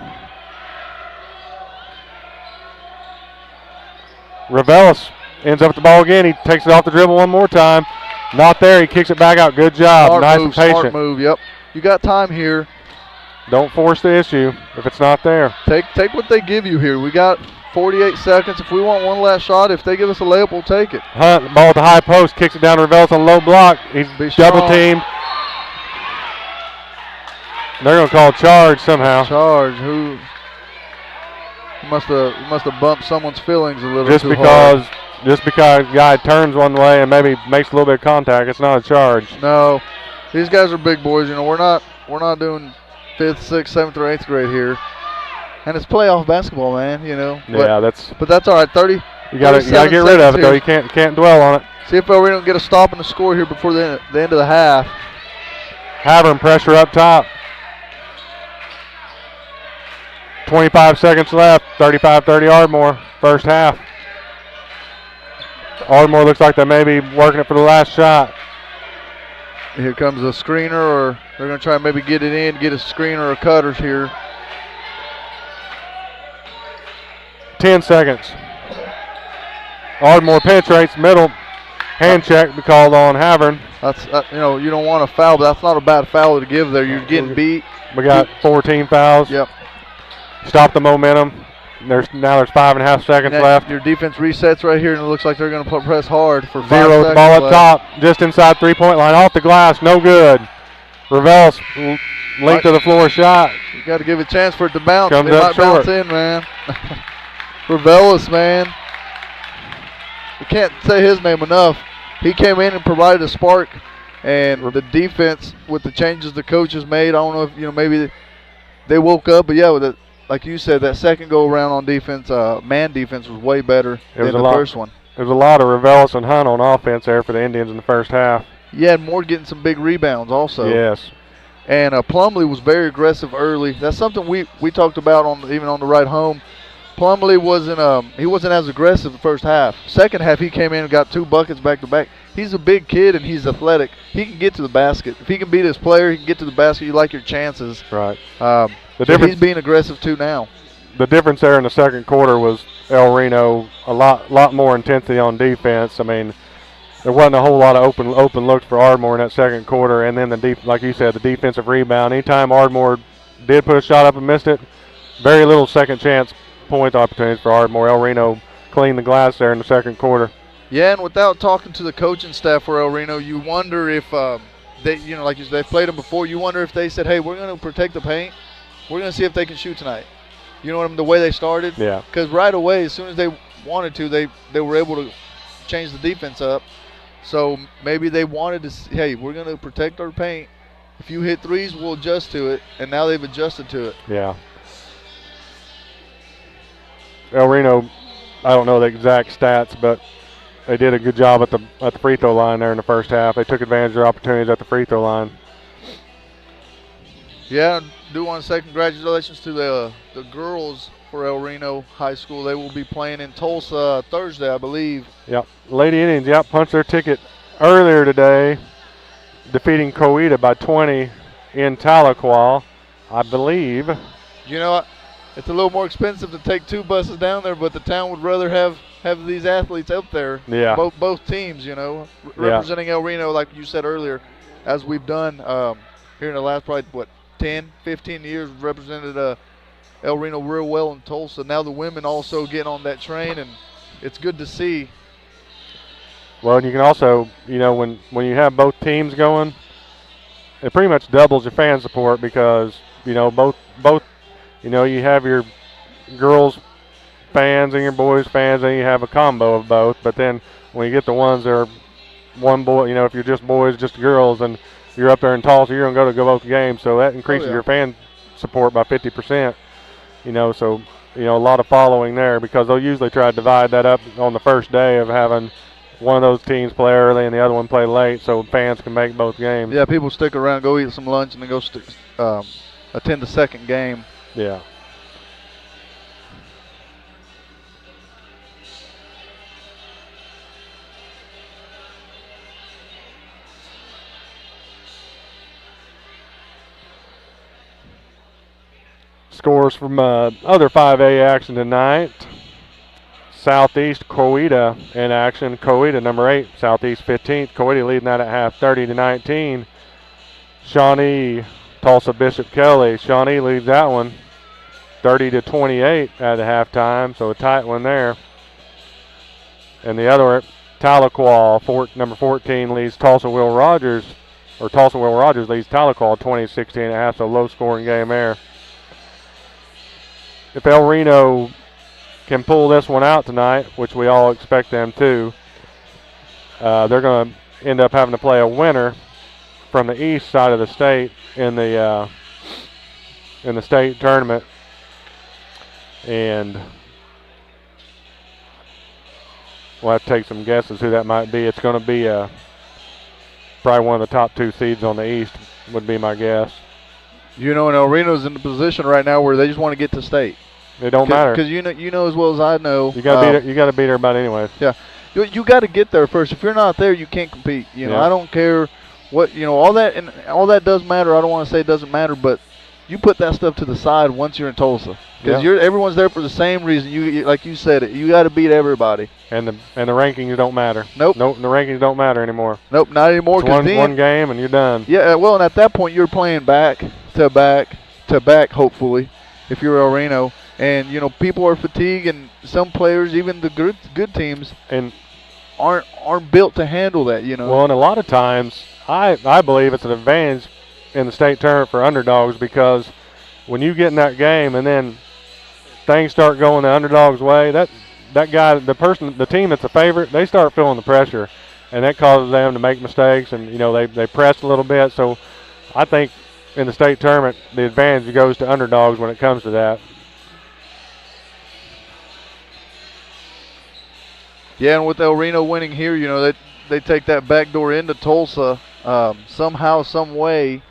Revelis ends up with the ball again. He takes it off the dribble one more time. Not there. He kicks it back out. Good job. Smart nice move, and patient. Smart move. Yep. You got time here. Don't force the issue if it's not there. Take what they give you here. We got 48 seconds. If we want one last shot, if they give us a layup, we'll take it. Hunt, ball at the high post, kicks it down to Revelis on low block. He's double teamed. They're going to call a charge somehow. Charge. Who? He must have bumped someone's feelings a little Just too because hard. Just because a guy turns one way and maybe makes a little bit of contact, it's not a charge. No, these guys are big boys. You know, we're not doing 5th, 6th, 7th, or 8th grade here, and it's playoff basketball, man. You know. Yeah, but that's all right. 30. You gotta get rid of it though. You can't dwell on it. See if we don't get a stop in the score here before the end of the half. Havern pressure up top. 25 seconds left. 35-30 Ardmore. First half. Ardmore looks like they may be working it for the last shot. Here comes a screener, or they're going to try and maybe get it in, get a screener or cutters here. 10 seconds. Ardmore penetrates middle. Hand check be called on Havern. That's you know, you don't want a foul, but that's not a bad foul to give there. You're getting beat. We got 14 fouls. Yep. Stop the momentum. There's 5.5 seconds left. Your defense resets right here, and it looks like they're going to press hard for 5 Zero seconds with the ball up left. top, just inside 3-point line, off the glass, no good. Revelis, length of the floor shot. You got to give it a chance for it to bounce. Comes it up might short. bounce in, man. Revelis, man. We can't say his name enough. He came in and provided a spark, and the defense with the changes the coaches made. I don't know if maybe they woke up, but yeah, with it, like you said, that second go around on defense, man defense was way better than the first one. There was a lot of Revelis and Hunt on offense there for the Indians in the first half. Yeah, and Moore getting some big rebounds also. Yes. And Plumlee was very aggressive early. That's something we talked about even on the ride home. Plumlee wasn't as aggressive the first half. Second half he came in and got 2 buckets back to back. He's a big kid and he's athletic. He can get to the basket. If he can beat his player, he can get to the basket. You like your chances. Right. So he's being aggressive too now. The difference there in the second quarter was El Reno a lot more intensity on defense. I mean, there wasn't a whole lot of open looks for Ardmore in that second quarter, and then like you said, the defensive rebound. Anytime Ardmore did put a shot up and missed it, very little second chance point opportunities for Ardmore. El Reno cleaned the glass there in the second quarter. Yeah, and without talking to the coaching staff for El Reno, you wonder if they, like you said, they've played them before. You wonder if they said, "Hey, we're going to protect the paint. We're going to see if they can shoot tonight." You know what I mean? The way they started. Yeah. Because right away, as soon as they wanted to, they were able to change the defense up. So maybe they wanted to say, "Hey, we're going to protect our paint. If you hit threes, we'll adjust to it." And now they've adjusted to it. Yeah. El Reno, I don't know the exact stats, but they did a good job at the free throw line there in the first half. They took advantage of their opportunities at the free throw line. Yeah, I do want to say congratulations to the girls for El Reno High School. They will be playing in Tulsa Thursday, I believe. Yep. Lady Indians, punched their ticket earlier today, defeating Coweta by 20 in Tahlequah, I believe. You know, it's a little more expensive to take 2 buses down there, but the town would rather have these athletes up there. Yeah. Both teams, representing El Reno, like you said earlier, as we've done here in the last probably, 10, 15 years, represented El Reno real well in Tulsa. Now the women also getting on that train, and it's good to see. Well, and you can also, when you have both teams going, it pretty much doubles your fan support because, both you have your girls fans and your boys fans, and you have a combo of both. But then when you get the ones that are one boy, if you're just boys, just girls, and you're up there in Tulsa, you're going to go both games. So that increases your fan support by 50%. So, a lot of following there because they'll usually try to divide that up on the first day of having one of those teams play early and the other one play late so fans can make both games. Yeah, people stick around, go eat some lunch, and then go attend the second game. Yeah. Scores from other 5A action tonight. Southeast Coweta in action. Coweta number 8, Southeast 15th. Coweta leading that at half 30-19. Shawnee, Tulsa Bishop Kelly. Shawnee leads that one 30-28 at the halftime, so a tight one there. And the other, Tahlequah, number 14, leads Tulsa Will Rogers leads Tahlequah 20-16 at half, so low scoring game there. If El Reno can pull this one out tonight, which we all expect them to, they're going to end up having to play a winner from the east side of the state in the state tournament, and we'll have to take some guesses who that might be. It's going to be probably one of the top 2 seeds on the east, would be my guess. And El Reno's in the position right now where they just want to get to state. It don't matter because you know as well as I know. You got to beat everybody anyways. Yeah, you got to get there first. If you're not there, you can't compete. I don't care what all that does matter. I don't want to say it doesn't matter, but you put that stuff to the side once you're in Tulsa because everyone's there for the same reason. You like you said it. You got to beat everybody. And the rankings don't matter. Nope. The rankings don't matter anymore. Nope, not anymore. It's one game and you're done. Yeah, well, and at that point you're playing back to back to back. Hopefully, if you're El Reno. And people are fatigued, and some players, even the good teams, and aren't built to handle that. Well, and a lot of times, I believe it's an advantage in the state tournament for underdogs, because when you get in that game and then things start going the underdog's way, that guy, the team that's a favorite, they start feeling the pressure, and that causes them to make mistakes, and they press a little bit. So I think in the state tournament, the advantage goes to underdogs when it comes to that. Yeah, and with El Reno winning here, they take that back door into Tulsa somehow, some way.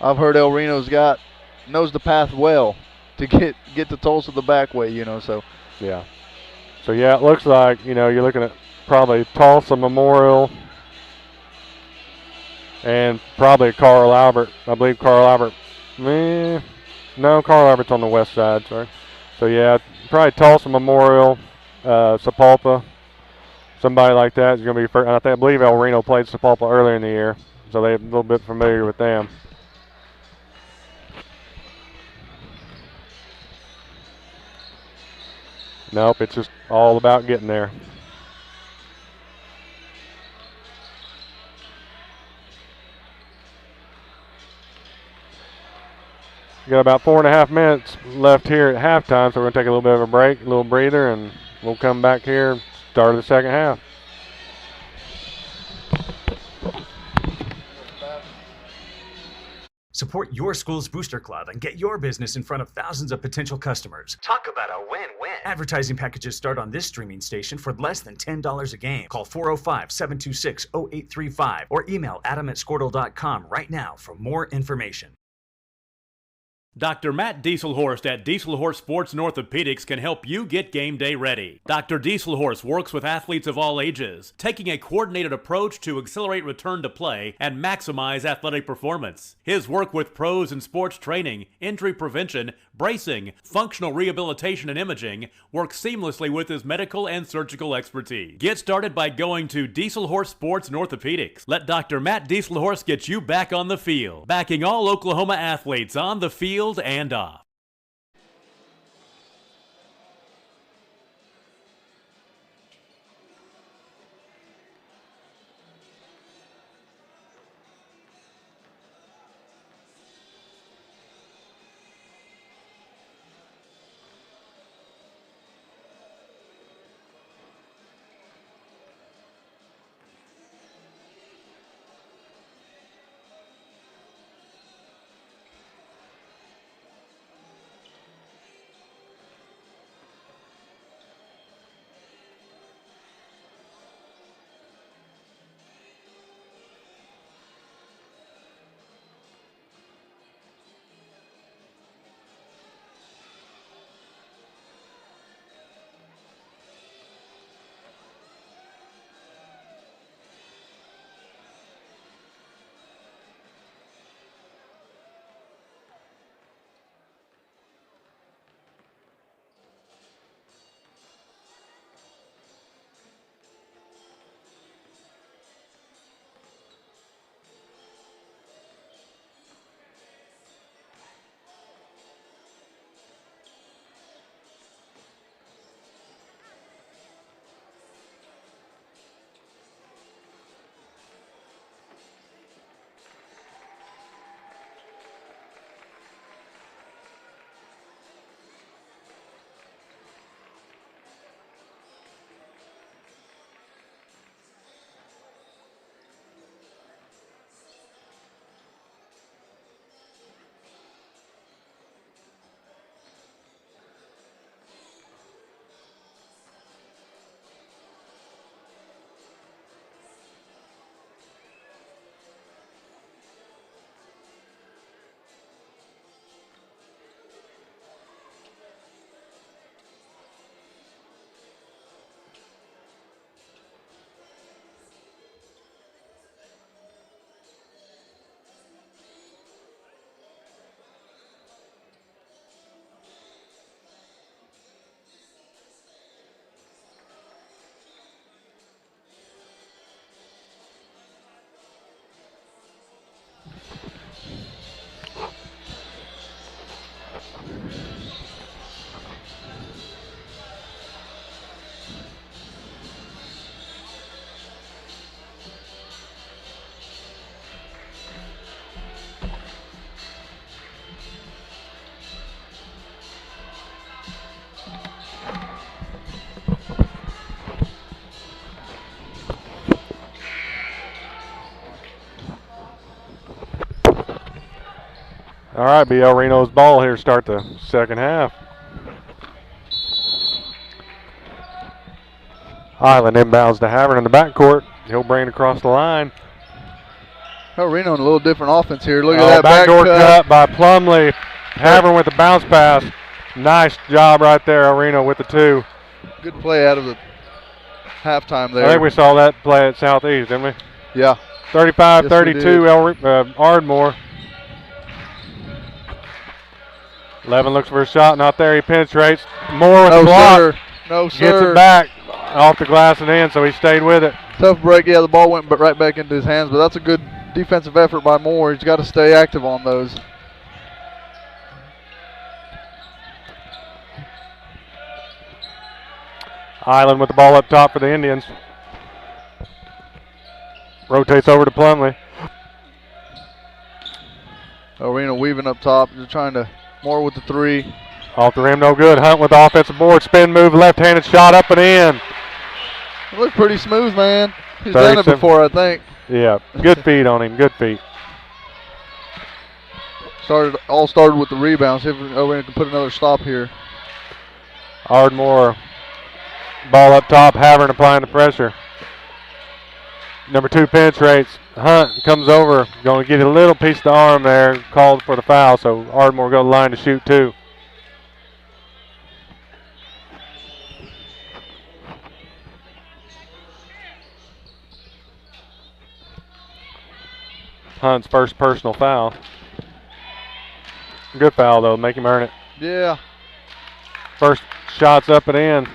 I've heard El Reno's knows the path well to get to Tulsa the back way, so. Yeah. So, yeah, it looks like, you're looking at probably Tulsa Memorial and probably Carl Albert. I believe Carl Albert. No, Carl Albert's on the west side, sorry. So, yeah, probably Tulsa Memorial, Sapulpa. Somebody like that is going to be first. I believe El Reno played Sapulpa earlier in the year, so they're a little bit familiar with them. Nope, it's just all about getting there. Got about 4.5 minutes left here at halftime, so we're going to take a little bit of a break, a little breather, and we'll come back here, start of the second half. Support your school's booster club and get your business in front of thousands of potential customers. Talk about a win-win. Advertising packages start on this streaming station for less than $10 a game. Call 405-726-0835 or email adam@squirtle.com right now for more information. Dr. Matt Dieselhorst at Dieselhorst Sports and Orthopedics can help you get game day ready. Dr. Dieselhorst works with athletes of all ages, taking a coordinated approach to accelerate return to play and maximize athletic performance. His work with pros in sports training, injury prevention, bracing, functional rehabilitation, and imaging works seamlessly with his medical and surgical expertise. Get started by going to Dieselhorst Sports and Orthopedics. Let Dr. Matt Dieselhorst get you back on the field, backing all Oklahoma athletes on the field and off. All right, BL Reno's ball here to start the second half. Island inbounds to Havern in the backcourt. He'll bring it across the line. El Reno in a little different offense here. Look at that backdoor back cut by Plumley. Havern with the bounce pass. Nice job right there, El Reno with the 2. Good play out of the halftime there. I think we saw that play at Southeast, didn't we? Yeah. 35-32, Ardmore. 11 looks for a shot, not there. He penetrates. Moore with the block. Sir. No, sir. Gets it back off the glass and in, so he stayed with it. Tough break. Yeah, the ball went right back into his hands, but that's a good defensive effort by Moore. He's got to stay active on those. Island with the ball up top for the Indians. Rotates over to Plumley. El Reno weaving up top. They're trying to Moore with the 3. Off the rim, no good. Hunt with the offensive board. Spin move, left-handed shot up and in. It looked pretty smooth, man. He's done it before, I think. Yeah, good feet on him. Good feet. All started with the rebounds. See if El Reno can put another stop here. Ardmore. Ball up top. Havern applying the pressure. Number 2 penetrates. Hunt comes over. Going to get a little piece of the arm there. Called for the foul, so Ardmore go to the line to shoot 2. Hunt's first personal foul. Good foul, though. Make him earn it. Yeah. First shot's up and in.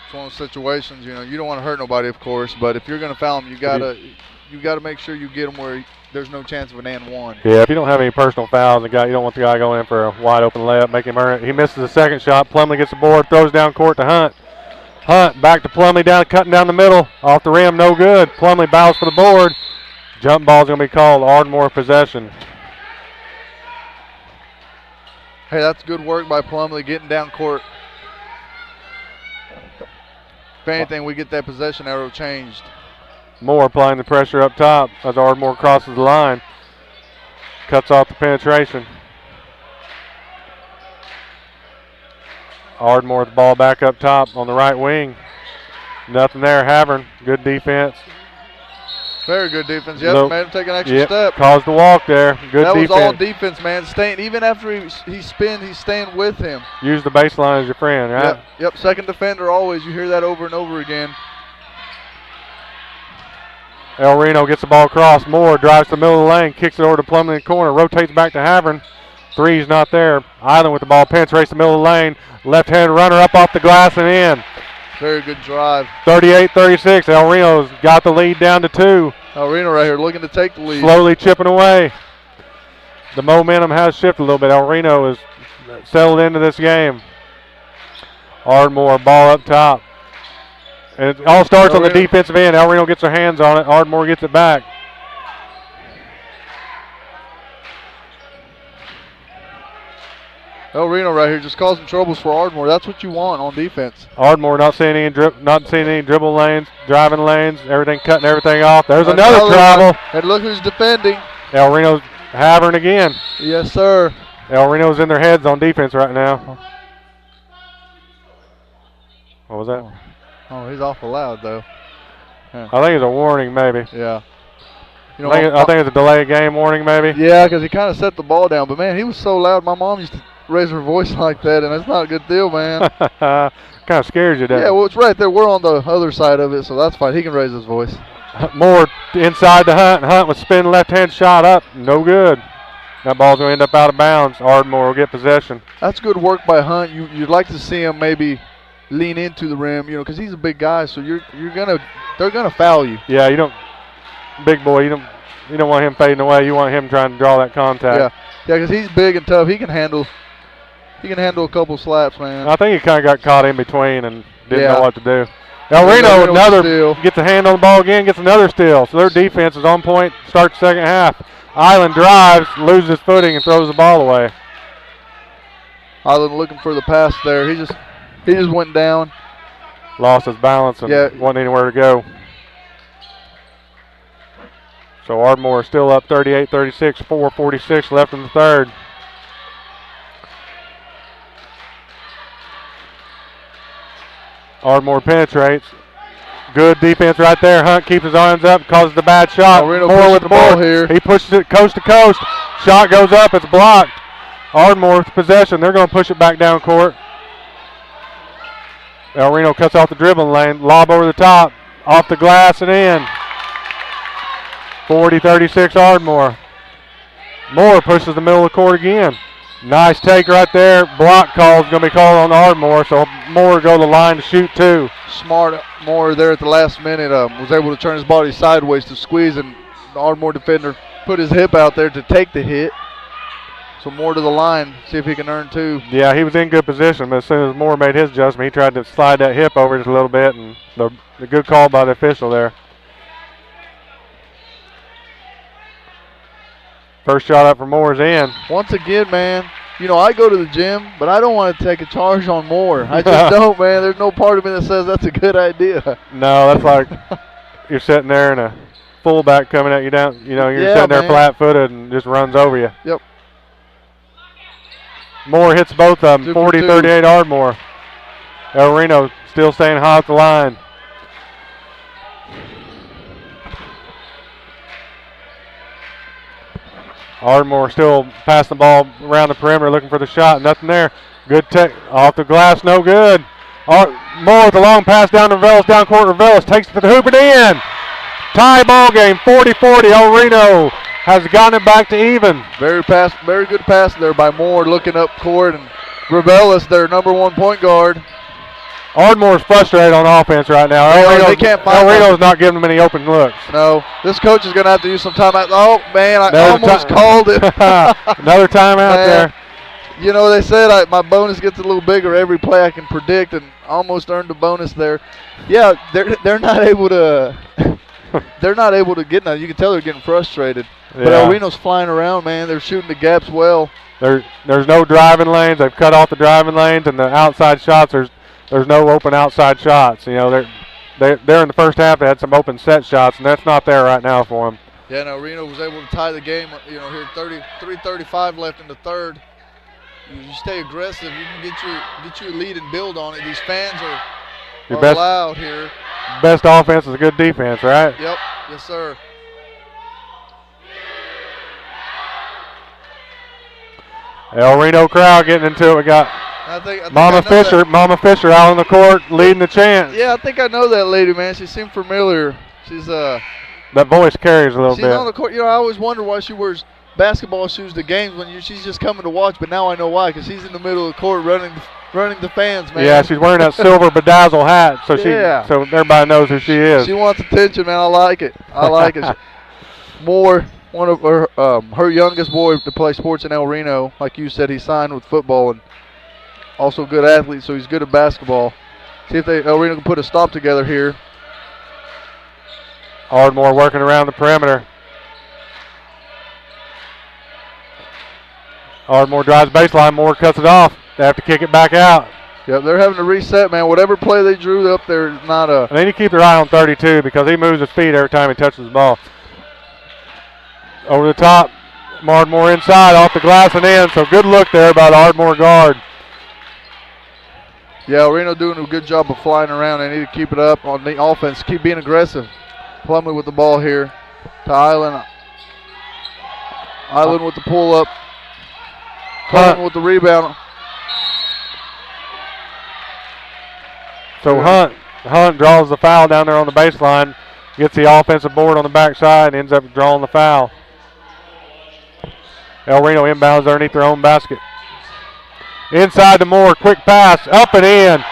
It's one of those situations, you know, you don't want to hurt nobody, of course, but if you're going to foul them, you gotta make sure you get them where there's no chance of an and one. Yeah, if you don't have any personal fouls, you don't want the guy going in for a wide open layup, make him earn it. He misses the second shot. Plumley gets the board, throws down court to Hunt. Hunt back to Plumley, cutting down the middle, off the rim, no good. Plumley bows for the board. Jump ball's going to be called. Ardmore possession. Hey, that's good work by Plumley getting down court. If anything, we get that possession arrow changed. Moore applying the pressure up top as Ardmore crosses the line. Cuts off the penetration. Ardmore with the ball back up top on the right wing. Nothing there. Havern, good defense. Very good defense. Yep, made him take an extra step. Caused the walk there. Good defense. That was all defense, man. Staying, even after he spins, he's staying with him. Use the baseline as your friend, right? Yep. Second defender always. You hear that over and over again. El Reno gets the ball across. Moore drives to the middle of the lane, kicks it over to Plumley in the corner, rotates back to Havern. 3's not there. Island with the ball, penetrates the middle of the lane. Left-hand runner up off the glass and in. Very good drive. 38-36. El Reno's got the lead down to 2. El Reno right here looking to take the lead. Slowly chipping away. The momentum has shifted a little bit. El Reno is settled into this game. Ardmore, ball up top. And it all starts on the defensive end. El Reno gets their hands on it. Ardmore gets it back. El Reno right here just causing troubles for Ardmore. That's what you want on defense. Ardmore not seeing any dribble lanes, driving lanes, everything cutting everything off. There's another travel. And look who's defending. El Reno's Havern again. Yes, sir. El Reno's in their heads on defense right now. What was that? Oh, he's awful loud though. Yeah. I think it's a warning, maybe. Yeah. You know, I think it's a delay game warning, maybe. Yeah, because he kind of set the ball down. But man, he was so loud. My mom used to raise her voice like that, and it's not a good deal, man. Kind of scares you, doesn't it? Yeah, well, it's right there. We're on the other side of it, so that's fine. He can raise his voice. More inside to Hunt. Hunt with spin left-hand shot up. No good. That ball's going to end up out of bounds. Ardmore will get possession. That's good work by Hunt. You'd like to see him maybe lean into the rim, you know, because he's a big guy, so they're gonna foul you. Yeah, you don't, big boy. You don't want him fading away. You want him trying to draw that contact. Yeah, because he's big and tough. He can handle a couple slaps, man. I think he kind of got caught in between and didn't know what to do. El Reno gets a hand on the ball again, gets another steal. So their defense is on point. Starts second half. Island drives, loses his footing, and throws the ball away. Island looking for the pass there. He just went down. Lost his balance and wasn't anywhere to go. So Ardmore still up 38-36, 4:46 left in the third. Ardmore penetrates. Good defense right there. Hunt keeps his arms up, causes the bad shot. Reno Moore with the the ball here. He pushes it coast to coast. Shot goes up. It's blocked. Ardmore's possession. They're going to push it back down court. El Reno cuts off the dribbling lane. Lob over the top. Off the glass and in. 40-36 Ardmore. Moore pushes the middle of the court again. Nice take right there. Block call is going to be called on Ardmore, so Moore go to the line to shoot two. Smart Moore there at the last minute was able to turn his body sideways to squeeze, and the Ardmore defender put his hip out there to take the hit. So Moore to the line, see if he can earn two. Yeah, he was in good position, but as soon as Moore made his adjustment, he tried to slide that hip over just a little bit, and the good call by the official there. First shot up for Moore is in. Once again, man, you know, I go to the gym, but I don't want to take a charge on Moore. I just don't, man. There's no part of me that says that's a good idea. No, that's like you're sitting there and a fullback coming at you down. You know, you're sitting there flat-footed and just runs over you. Yep. Moore hits both of them. 40-38 Ardmore. El Reno still staying hot at the line. Ardmore still passing the ball around the perimeter looking for the shot. Nothing there. Good take. Off the glass, no good. Moore with a long pass down to Revelis, down court. Revelis takes it to the hoop and in. Tie ball game, 40-40. El Reno has gotten it back to even. Very good pass there by Moore looking up court, and Revelis, their number one point guard. Ardmore's frustrated on offense right now. They can't find El Reno's not giving them any open looks. No, this coach is going to have to use some timeout. Oh, man, I almost called it. Another timeout there. You know, they said my bonus gets a little bigger every play I can predict, and almost earned a bonus there. Yeah, they're not able to they're not able to get nothing. You can tell they're getting frustrated. Yeah. But El Reno's flying around, man. They're shooting the gaps well. There's no driving lanes. They've cut off the driving lanes, and the outside shots, there's no open outside shots. You know, they're in the first half. They had some open set shots, and that's not there right now for them. Yeah, no, Reno was able to tie the game. You know, here 3:35 left in the third. You stay aggressive, you can get you a lead and build on it. These fans are loud here. Best offense is a good defense, right? Yep, yes sir. El Reno crowd getting into it. We got I think Mama Fisher out on the court leading the chant. Yeah, I think I know that lady, man. She seemed familiar. She's that voice carries a little bit. She's on the court. You know, I always wonder why she wears basketball shoes to games when she's just coming to watch, but now I know why, because she's in the middle of the court running the fans, man. Yeah, she's wearing that silver bedazzle hat, so so everybody knows who she is. She wants attention, man. I like it. I like it. Moore, one of her youngest boy to play sports in El Reno, like you said, he signed with football and also a good athlete, so he's good at basketball. See if El Reno can put a stop together here. Ardmore working around the perimeter. Ardmore drives baseline. Moore cuts it off. They have to kick it back out. Yep, they're having to reset, man. Whatever play they drew up there is not a... And they need to keep their eye on 32 because he moves his feet every time he touches the ball. Over the top. Ardmore inside, off the glass and in. So good look there by the Ardmore guard. Yeah, Reno doing a good job of flying around. They need to keep it up on the offense. Keep being aggressive. Plumlee with the ball here to Island. Island with the pull-up. Hunt with the rebound. So Hunt draws the foul down there on the baseline, gets the offensive board on the backside, and ends up drawing the foul. El Reno inbounds underneath their own basket. Inside to Moore, quick pass, up and in.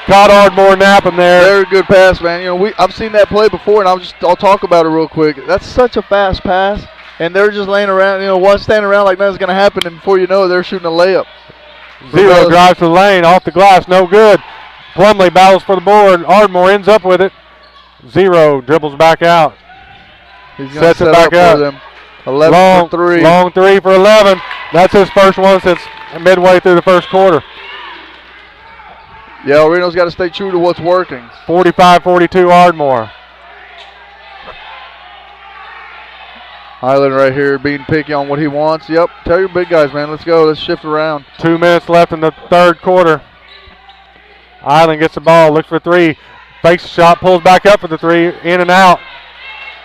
Caught Ardmore napping there. Very good pass, man. You know, I've seen that play before, and I'll talk about it real quick. That's such a fast pass. And they're just laying around, standing around like nothing's going to happen, and before you know it, they're shooting a layup. Zero drives to the lane, off the glass, no good. Plumlee battles for the board. Ardmore ends up with it. Zero dribbles back out. He's going to set it back up. For them. 11 for 3. Long three for 11. That's his first one since midway through the first quarter. Yeah, Reno's got to stay true to what's working. 45-42 Ardmore. Highland right here being picky on what he wants. Yep, tell your big guys, man, let's go. Let's shift around. 2 minutes left in the third quarter. Island gets the ball, looks for three. Fakes the shot, pulls back up for the three, in and out.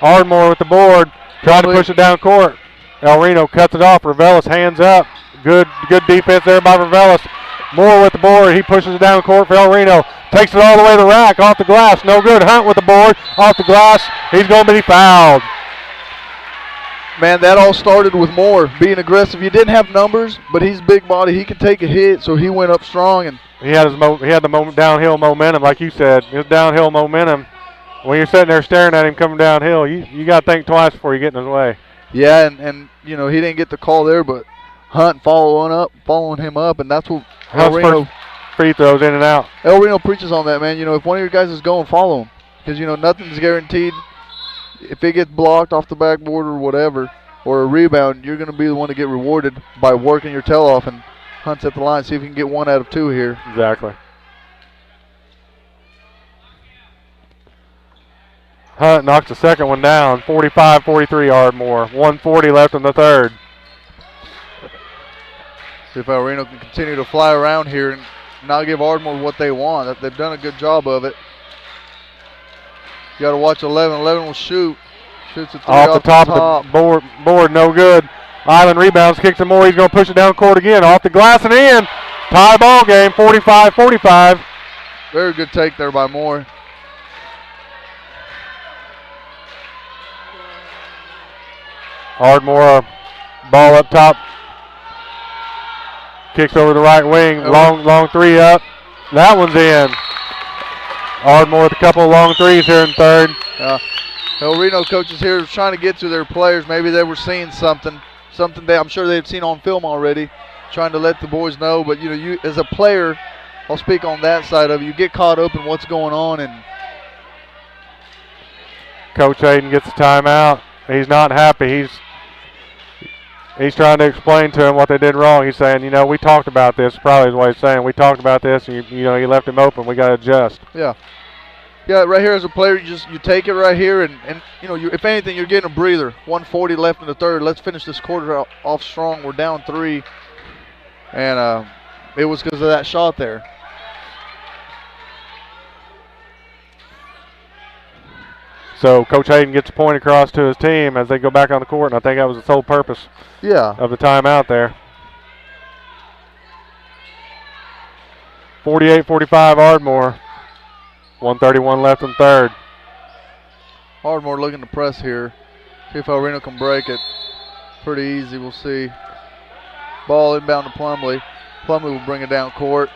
Ardmore with the board, trying to push it down court. El Reno cuts it off. Revelis hands up. Good defense there by Revelis. Moore with the board. He pushes it down court for El Reno. Takes it all the way to the rack, off the glass. No good. Hunt with the board, off the glass. He's going to be fouled. Man, that all started with Moore being aggressive. He didn't have numbers, but he's big body. He can take a hit, so he went up strong. And he had the downhill momentum, like you said. His downhill momentum. When you're sitting there staring at him coming downhill, you got to think twice before you get in his way. Yeah, and you know, he didn't get the call there, but Hunt following him up, and that's what El Reno free throws in and out. El Reno preaches on that, man. You know, if one of your guys is going, follow him, because you know nothing's guaranteed. If it gets blocked off the backboard or whatever, or a rebound, you're going to be the one to get rewarded by working your tail off. And Hunt's at the line, see if he can get 1 out of 2 here. Exactly. Hunt knocks the second one down. 45-43 Ardmore. 1:40 left in the third. See if El Reno can continue to fly around here and not give Ardmore what they want. They've done a good job of it. You got to watch 11. 11 will shoot. Shoots a three off the top of the board, no good. Island rebounds, kicks it more. He's going to push it down court again. Off the glass and in. Tie ball game, 45-45. Very good take there by Moore. Ardmore, ball up top. Kicks over the right wing. Long three up. That one's in. Ardmore with a couple of long threes here in third. El Reno coaches here trying to get to their players. Maybe they were seeing something that I'm sure they've seen on film already, trying to let the boys know. But you know, you as a player, I'll speak on that side of it. You get caught up in what's going on, and Coach Hayden gets a timeout. He's not happy. He's trying to explain to him what they did wrong. He's saying, you know, we talked about this. Probably is what he's saying. We talked about this, and you know, you left him open. We got to adjust. Yeah. Yeah, right here as a player, you take it right here, and you know, if anything, you're getting a breather. 1:40 left in the third. Let's finish this quarter off strong. We're down 3, and it was because of that shot there. So Coach Hayden gets a point across to his team as they go back on the court, and I think that was the sole purpose of the timeout there. 48-45 Ardmore. 1:31 left in third. Ardmore looking to press here. See if El Reno can break it. Pretty easy, we'll see. Ball inbound to Plumlee. Plumlee will bring it down court.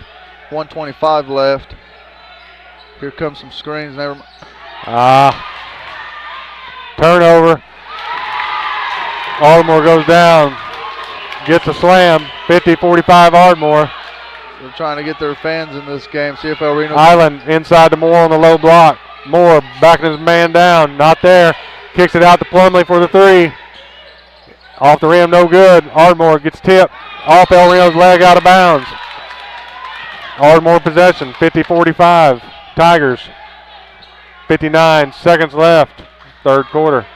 1:25 left. Here comes some screens. Turnover. Ardmore goes down. Gets a slam. 50-45 Ardmore. They're trying to get their fans in this game. See if El Reno. Island inside to Moore on the low block. Moore backing his man down. Not there. Kicks it out to Plumlee for the three. Off the rim, no good. Ardmore gets tipped. Off El Reno's leg, out of bounds. Ardmore possession. 50-45. Tigers. 59 seconds left. Third quarter.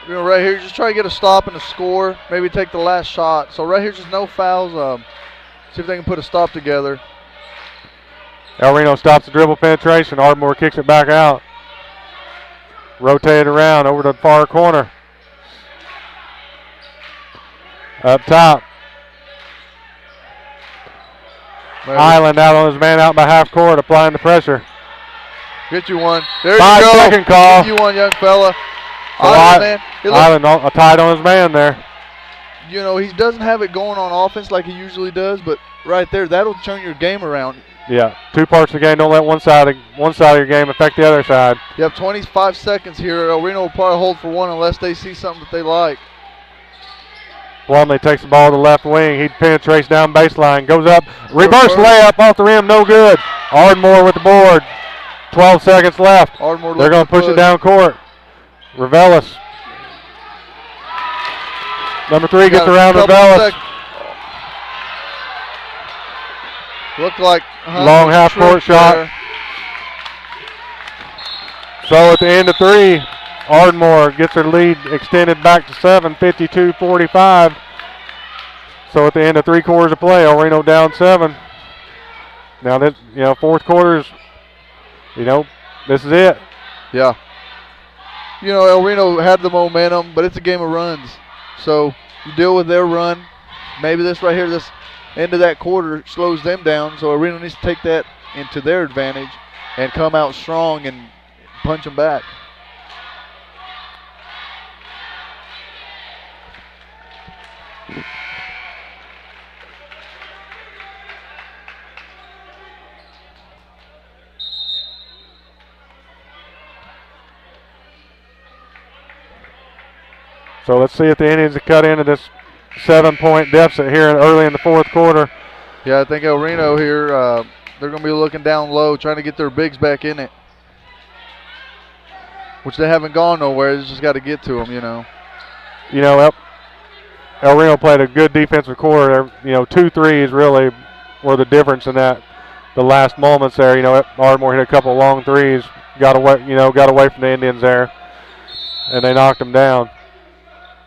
You know, right here, just try to get a stop and a score. Maybe take the last shot. So right here, just no fouls. See if they can put a stop together. El Reno stops the dribble penetration. Ardmore kicks it back out. Rotate it around over to the far corner. Up top. Island out on his man out by half court, applying the pressure. Get you one. There 5 you go. second call. Get you one, young fella. Island tied on his man there. You know, he doesn't have it going on offense like he usually does, but right there, that'll turn your game around. Yeah, 2 parts of the game. Don't let one side of your game affect the other side. You have 25 seconds here. El Reno will probably hold for one unless they see something that they like. Plumlee takes the ball to the left wing. He penetrates down baseline, goes up, reverse layup off the rim, no good. Ardmore with the board. 12 seconds left. Ardmore They're going to push it down court. Revelis. Number 3 gets around Revelis. Look like long half court shot. So at the end of 3, Ardmore gets her lead extended back to 7, 52-45. So at the end of 3 quarters of play, El Reno down 7. Now that, fourth quarter's, this is it. Yeah. El Reno had the momentum, but it's a game of runs. So you deal with their run. Maybe this right here, this end of that quarter slows them down. So El Reno needs to take that into their advantage and come out strong and punch them back. So let's see if the Indians have cut into this 7-point deficit here early in the fourth quarter. Yeah, I think El Reno here, they're going to be looking down low, trying to get their bigs back in it, which they haven't gone nowhere. They just got to get to them, El Reno played a good defensive quarter. 2 threes really were the difference in that. The last moments there, Ardmore hit a couple long threes, got away from the Indians there, and they knocked them down.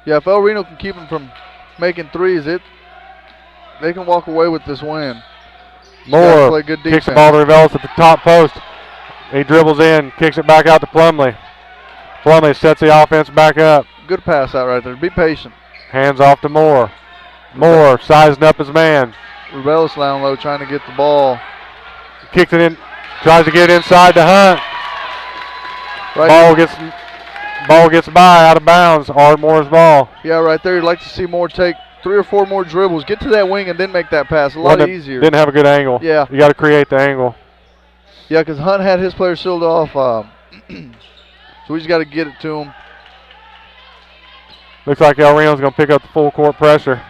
Yeah, if El Reno can keep them from making threes, they can walk away with this win. Moore play good kicks the defense. ball to Revelis at the top post. He dribbles in, kicks it back out to Plumley. Plumley sets the offense back up. Good pass out right there. Be patient. Hands off to Moore. Moore sizing up his man. Revelis down low trying to get the ball. Kicks it in, tries to get inside to Hunt. Ball gets by out of bounds. Ardmore's ball. Yeah, right there. You'd like to see Moore take 3 or 4 more dribbles. Get to that wing and then make that pass. A lot easier. Didn't have a good angle. Yeah. You got to create the angle. Yeah, because Hunt had his player sealed off. So we just got to get it to him. Looks like El Reno's going to pick up the full court pressure.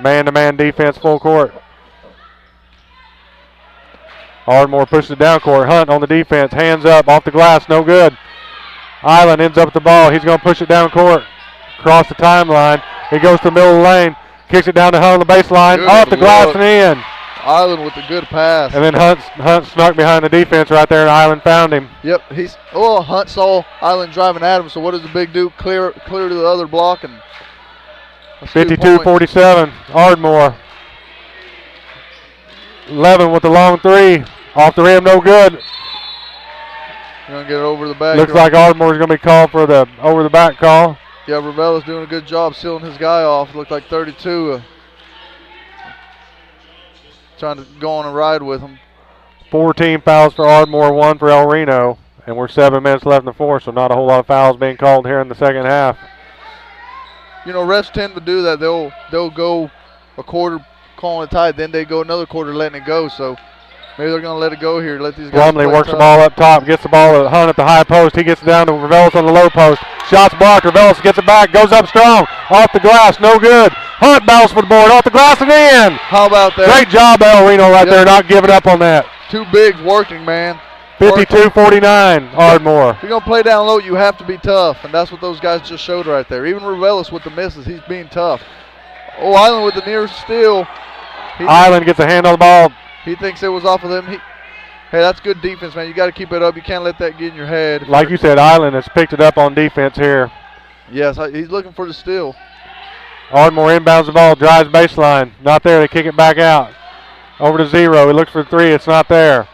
Man-to-man defense, full court. Ardmore pushes it down court. Hunt on the defense. Hands up, off the glass, no good. Island ends up with the ball. He's going to push it down court. Across the timeline. He goes to the middle of the lane. Kicks it down to Hunt on the baseline. Good Off the glass look. and in. Island with a good pass. And then Hunt snuck behind the defense right there, and Island found him. Yep, Hunt saw Island driving at him, so what does the big do? Clear to the other block. And 52-47, Ardmore. 11 with the long 3. Off the rim, no good. You're going to get it over the back. Looks like Ardmore's going to be called for the over-the-back call. Yeah, Revelis doing a good job sealing his guy off. Looked like 32. Trying to go on a ride with him. 14 fouls for Ardmore, 1 for El Reno. And we're 7 minutes left in the fourth, so not a whole lot of fouls being called here in the second half. Refs tend to do that. They'll go a quarter calling it tied, then they go another quarter letting it go. So maybe they're going to let it go here. Let these guys Plumley works the ball up top, gets the ball to Hunt at the high post. He gets it down to Revelis on the low post. Shots blocked. Revelis gets it back, goes up strong. Off the glass, no good. Hunt battles for the board, off the glass and in. How about that? Great job, El Reno, right there, not giving up on that. 2 bigs working, man. 52-49, Ardmore. If you're going to play down low, you have to be tough, and that's what those guys just showed right there. Even Revelis with the misses, he's being tough. Oh, Island with the near steal. Island gets a hand on the ball. He thinks it was off of them. Hey, that's good defense, man. You got to keep it up. You can't let that get in your head. Like you said, Island has picked it up on defense here. Yes, he's looking for the steal. Ardmore inbounds the ball, drives baseline. Not there. They kick it back out. Over to 0. He looks for the 3. It's not there.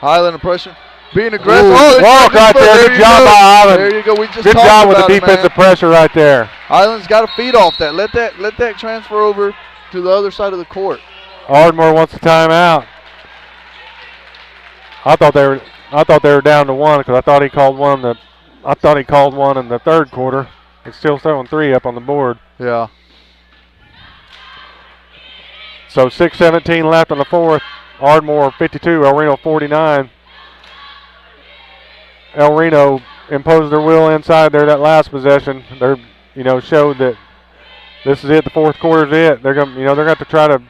Island pressure. Being aggressive. Walk right there. Good job by Island. There you go. We just good job with the it, defensive pressure right there. Island's got to feed off that. Let that transfer over to the other side of the court. Ardmore wants the timeout. I thought they were down to 1 because I thought he called one in the third quarter. It's still throwing 3 up on the board. Yeah. So 6:17 left on the fourth. Ardmore 52, El Reno 49. El Reno imposed their will inside there that last possession. They're showed that this is it. The fourth quarter's it. They're going to have to try to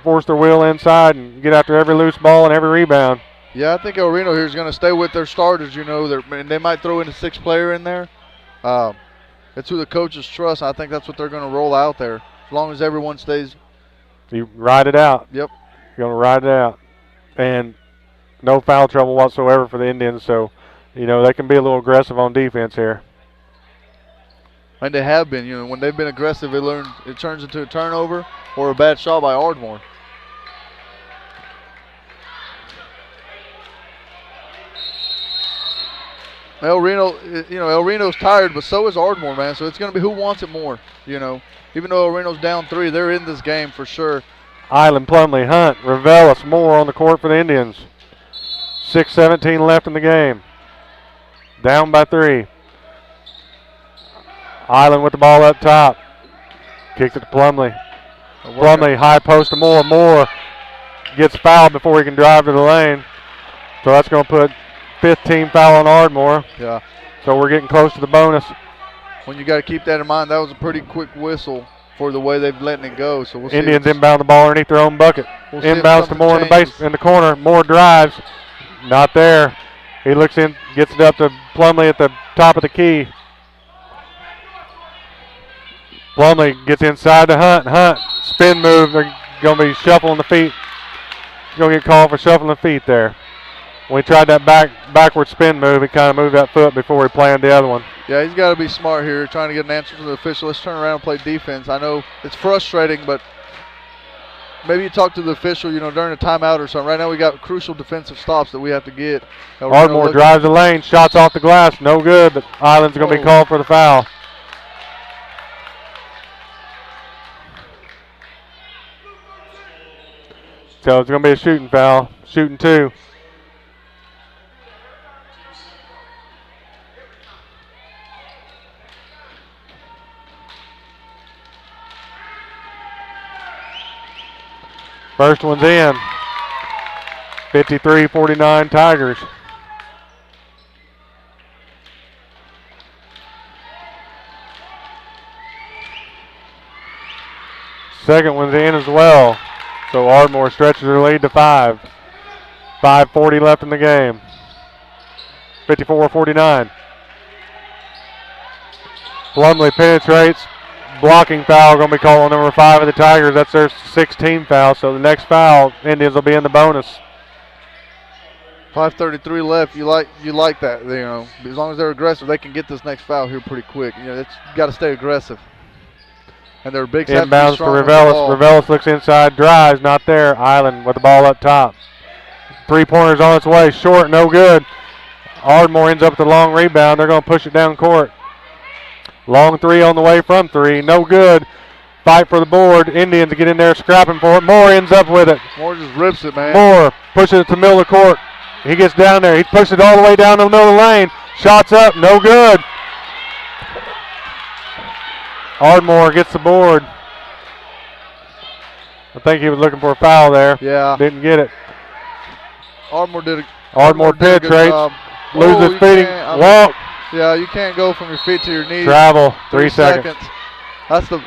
force their will inside and get after every loose ball and every rebound. Yeah, I think El Reno here is going to stay with their starters. And they might throw in a 6th player in there. It's who the coaches trust. I think that's what they're going to roll out there, as long as everyone stays. You ride it out. Yep. You're going to ride it out. And no foul trouble whatsoever for the Indians. So, you know, they can be a little aggressive on defense here. And they have been. You know, when they've been aggressive, it turns into a turnover or a bad shot by Ardmore. El Reno's tired, but so is Ardmore, man. So it's going to be who wants it more, you know. Even though El Reno's down 3, they're in this game for sure. Island, Plumley, Hunt, Revelis, Moore on the court for the Indians. 6:17 left in the game. Down by 3. Island with the ball up top. Kicks it to Plumley. Plumley, high post to Moore. Moore gets fouled before he can drive to the lane. So that's going to put 15 foul on Ardmore. Yeah. So we're getting close to the bonus. When you got to keep that in mind, that was a pretty quick whistle for the way they've letting it go. So we'll see. Indians inbound the ball underneath their own bucket. We'll Inbounds to Moore in the base in the corner. Moore drives. Not there. He looks in, gets it up to Plumley at the top of the key. Plumley gets inside to Hunt. Hunt, spin move. They're going to be shuffling the feet. Going to get called for shuffling the feet there. When he tried that backward spin move, he kind of moved that foot before he planned the other one. Yeah, he's got to be smart here, trying to get an answer from the official. Let's turn around and play defense. I know it's frustrating, but maybe you talk to the official, you know, during a timeout or something. Right now we got crucial defensive stops that we have to get. Ardmore drives the lane, shots off the glass, no good, but Island's going to be called for the foul. So it's going to be a shooting foul, shooting 2. First one's in. 53-49 Tigers. Second one's in as well. So Ardmore stretches their lead to 5. 5:40 left in the game. 54-49. Plumley penetrates. Blocking foul going to be called on number 5 of the Tigers. That's their 16th foul. So the next foul, Indians will be in the bonus. 5:33 left. You like that, you know. As long as they're aggressive, they can get this next foul here pretty quick. You know, you got to stay aggressive. And they're big. Inbounds for Revelis. Revelis looks inside, drives, not there. Island with the ball up top. 3-pointers on its way, short, no good. Ardmore ends up with the long rebound. They're going to push it down court. Long 3 on the way from 3, no good. Fight for the board. Indians get in there scrapping for it. Moore ends up with it. Moore just rips it, man. Moore pushes it to the middle of the court. He gets down there. He pushes it all the way down to the middle of the lane. Shots up, no good. Ardmore gets the board. I think he was looking for a foul there. Yeah. Didn't get it. Ardmore did Ardmore penetrates. Loses feeding. Walk. Yeah, you can't go from your feet to your knees. Travel. 3 seconds. That's the,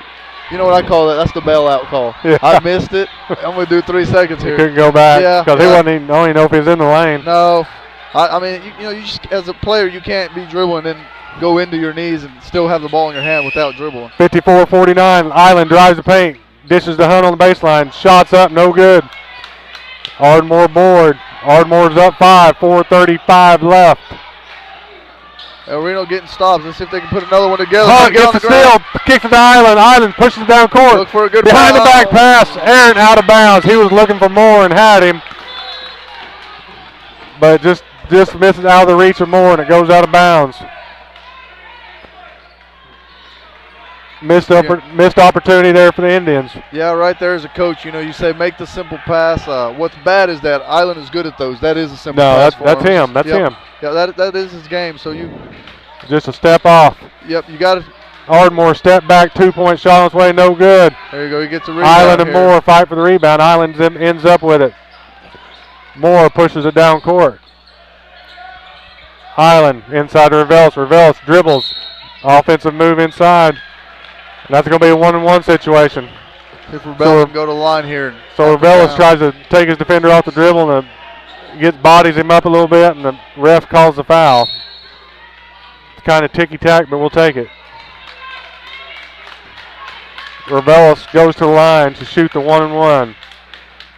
you know what I call that? That's the bailout call. Yeah. I missed it. I'm going to do 3 seconds here. Couldn't go back because he yeah. wasn't even, I don't even know if he was in the lane. No. I mean, you just, as a player, you can't be dribbling and go into your knees and still have the ball in your hand without dribbling. 54-49. Island drives the paint. Dishes the Hunt on the baseline. Shots up, no good. Ardmore board. Ardmore's up 5. 4:35 left. El Reno getting stops. Let's see if they can put another one together. Hunt gets the steal. Kicks it to Island. Island pushes it down court. Look for a good behind the back pass. Aaron out of bounds. He was looking for Moore and had him. But just misses out of the reach of Moore and it goes out of bounds. Missed opportunity there for the Indians. Yeah, right there as a coach, you know, you say make the simple pass. What's bad is that Island is good at those. That is a simple pass. No, that's him. That's him. Yeah, that is his game. So you just a step off. Yep, you got it. Ardmore step back, 2-point shot on its way, no good. There you go. He gets a rebound. Island and Moore fight for the rebound. Island ends up with it. Moore pushes it down court. Island inside to Revelis. Revelis dribbles. Offensive move inside. That's going to be a 1-on-1 situation. If Revelis can go to the line here. So Revelis tries to take his defender off the dribble and bodies him up a little bit, and the ref calls the foul. It's kind of ticky-tack, but we'll take it. Revelis goes to the line to shoot the 1-on-1.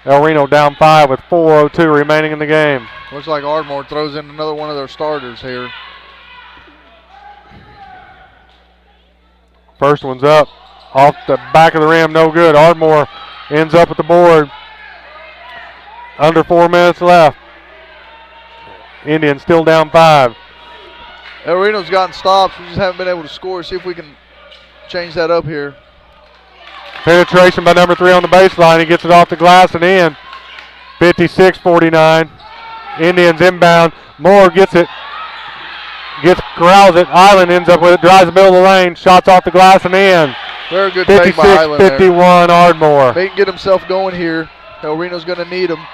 El Reno down 5 with 4:02 remaining in the game. Looks like Ardmore throws in another one of their starters here. First one's up. Off the back of the rim, no good. Ardmore ends up at the board. Under 4 minutes left. Indians still down 5. El Reno's gotten stops. We just haven't been able to score. See if we can change that up here. Penetration by number 3 on the baseline. He gets it off the glass and in. 56-49. Indians inbound. Moore gets it. Corrals it. Island ends up with it. Drives the middle of the lane. Shots off the glass and in. Very good take by Island there. 56-51 Ardmore. They can get himself going here. El Reno's going to need him.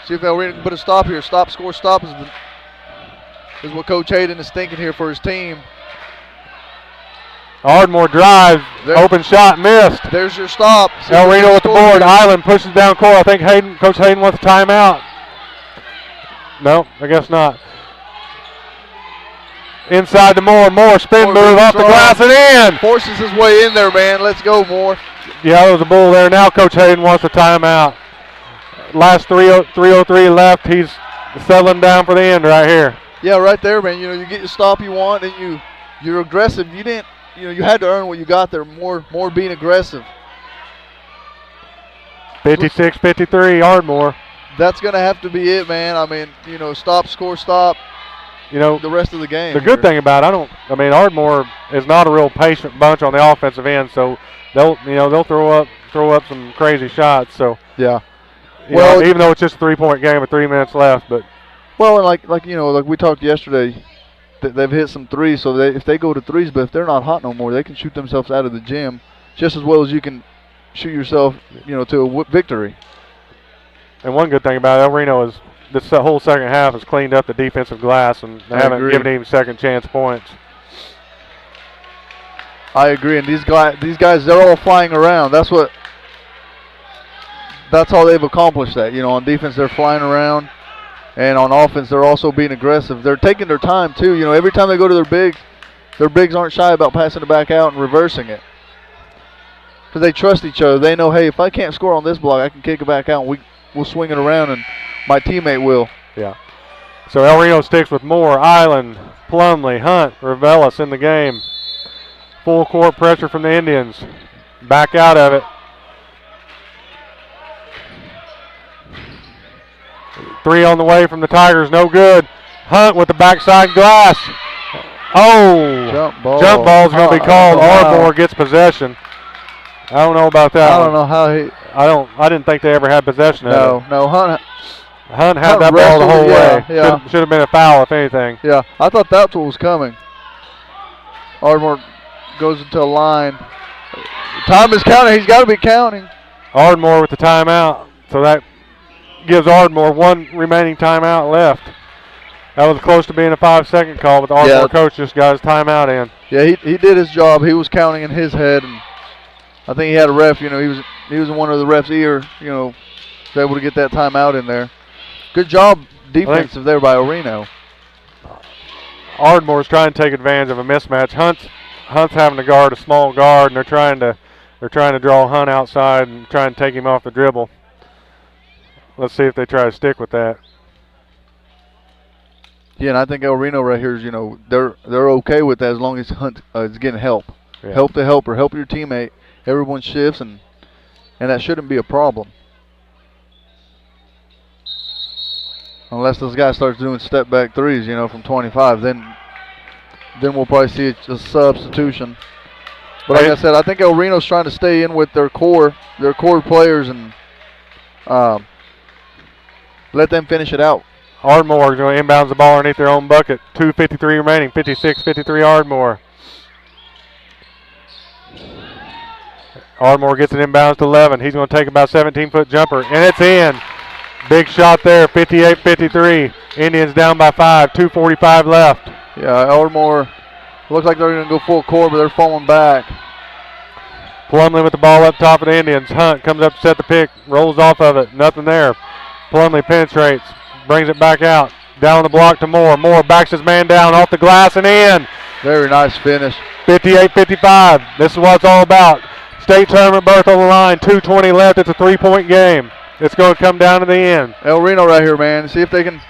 See if El Reno can put a stop here. Stop, score, stop is what Coach Hayden is thinking here for his team. Ardmore drives. Open shot missed. There's your stop. El Reno with the board. Island pushes down court. I think Coach Hayden wants a timeout. No, I guess not. Inside to Moore. Moore spin move off the glass and in. Forces his way in there, man. Let's go, Moore. Yeah, there was a bull there. Now Coach Hayden wants a timeout. Last 3:03 left. He's settling down for the end right here. Yeah, right there, man. You know, you get your stop you want, and you're aggressive. You didn't, you had to earn what you got there. More being aggressive. 56-53 Ardmore. That's gonna have to be it, man. I mean, stop, score, stop. The rest of the game. The good thing about Ardmore is not a real patient bunch on the offensive end, so they'll throw up some crazy shots. So yeah. Well, even though it's just a 3-point game with 3 minutes left, but and like we talked yesterday, they've hit some threes. So if they go to threes, but if they're not hot no more, they can shoot themselves out of the gym just as well as you can shoot yourself, to a victory. And one good thing about El Reno is this whole second half has cleaned up the defensive glass, and they haven't given him second chance points. I agree, and these guys, they're all flying around. That's how they've accomplished that. On defense, they're flying around, and on offense, they're also being aggressive. They're taking their time too. Every time they go to their bigs aren't shy about passing it back out and reversing it, because they trust each other. They know, hey, if I can't score on this block, I can kick it back out, and we'll swing it around, and my teammate will. Yeah. So El Reno sticks with Moore, Island, Plumley, Hunt, Revelis in the game. Full court pressure from the Indians. Back out of it. 3 on the way from the Tigers, no good. Hunt with the backside glass. Oh! Jump ball's going to be called. Ardmore gets possession. I don't know about that. I don't know how he. I didn't think they ever had possession of it. No, Hunt had that ball the whole way. Yeah. Should have been a foul, if anything. Yeah, I thought that's what was coming. Ardmore goes into a line. Time is counting. He's got to be counting. Ardmore with the timeout. So that gives Ardmore one remaining timeout left. That was close to being a 5-second call, but the Ardmore coach just got his timeout in. Yeah, he did his job. He was counting in his head, and I think he had a ref. He was in one of the ref's ear. Was able to get that timeout in there. Good job defensive there by Reno. Ardmore's trying to take advantage of a mismatch. Hunt's having to guard a small guard, and they're trying to draw Hunt outside and try and take him off the dribble. Let's see if they try to stick with that. Yeah, and I think El Reno right here is, they're okay with that as long as Hunt is getting help. Yeah. Help the helper, help your teammate. Everyone shifts, and that shouldn't be a problem. Unless this guy starts doing step back threes, from 25, then we'll probably see a substitution. But like I said, I think El Reno's trying to stay in with their core players and let them finish it out. Ardmore is going to inbounds the ball underneath their own bucket. 2:53 remaining. 56-53 Ardmore. Ardmore gets it inbounds to 11. He's going to take about a 17-foot jumper, and it's in. Big shot there, 58-53. Indians down by 5, 2:45 left. Yeah, Ardmore looks like they're going to go full court, but they're falling back. Plumley with the ball up top of the Indians. Hunt comes up to set the pick, rolls off of it, nothing there. Plumley penetrates, brings it back out. Down the block to Moore. Moore backs his man down off the glass and in. Very nice finish. 58-55. This is what it's all about. State tournament berth on the line, 2:20 left. It's a 3-point game. It's going to come down to the end. El Reno right here, man. See if they can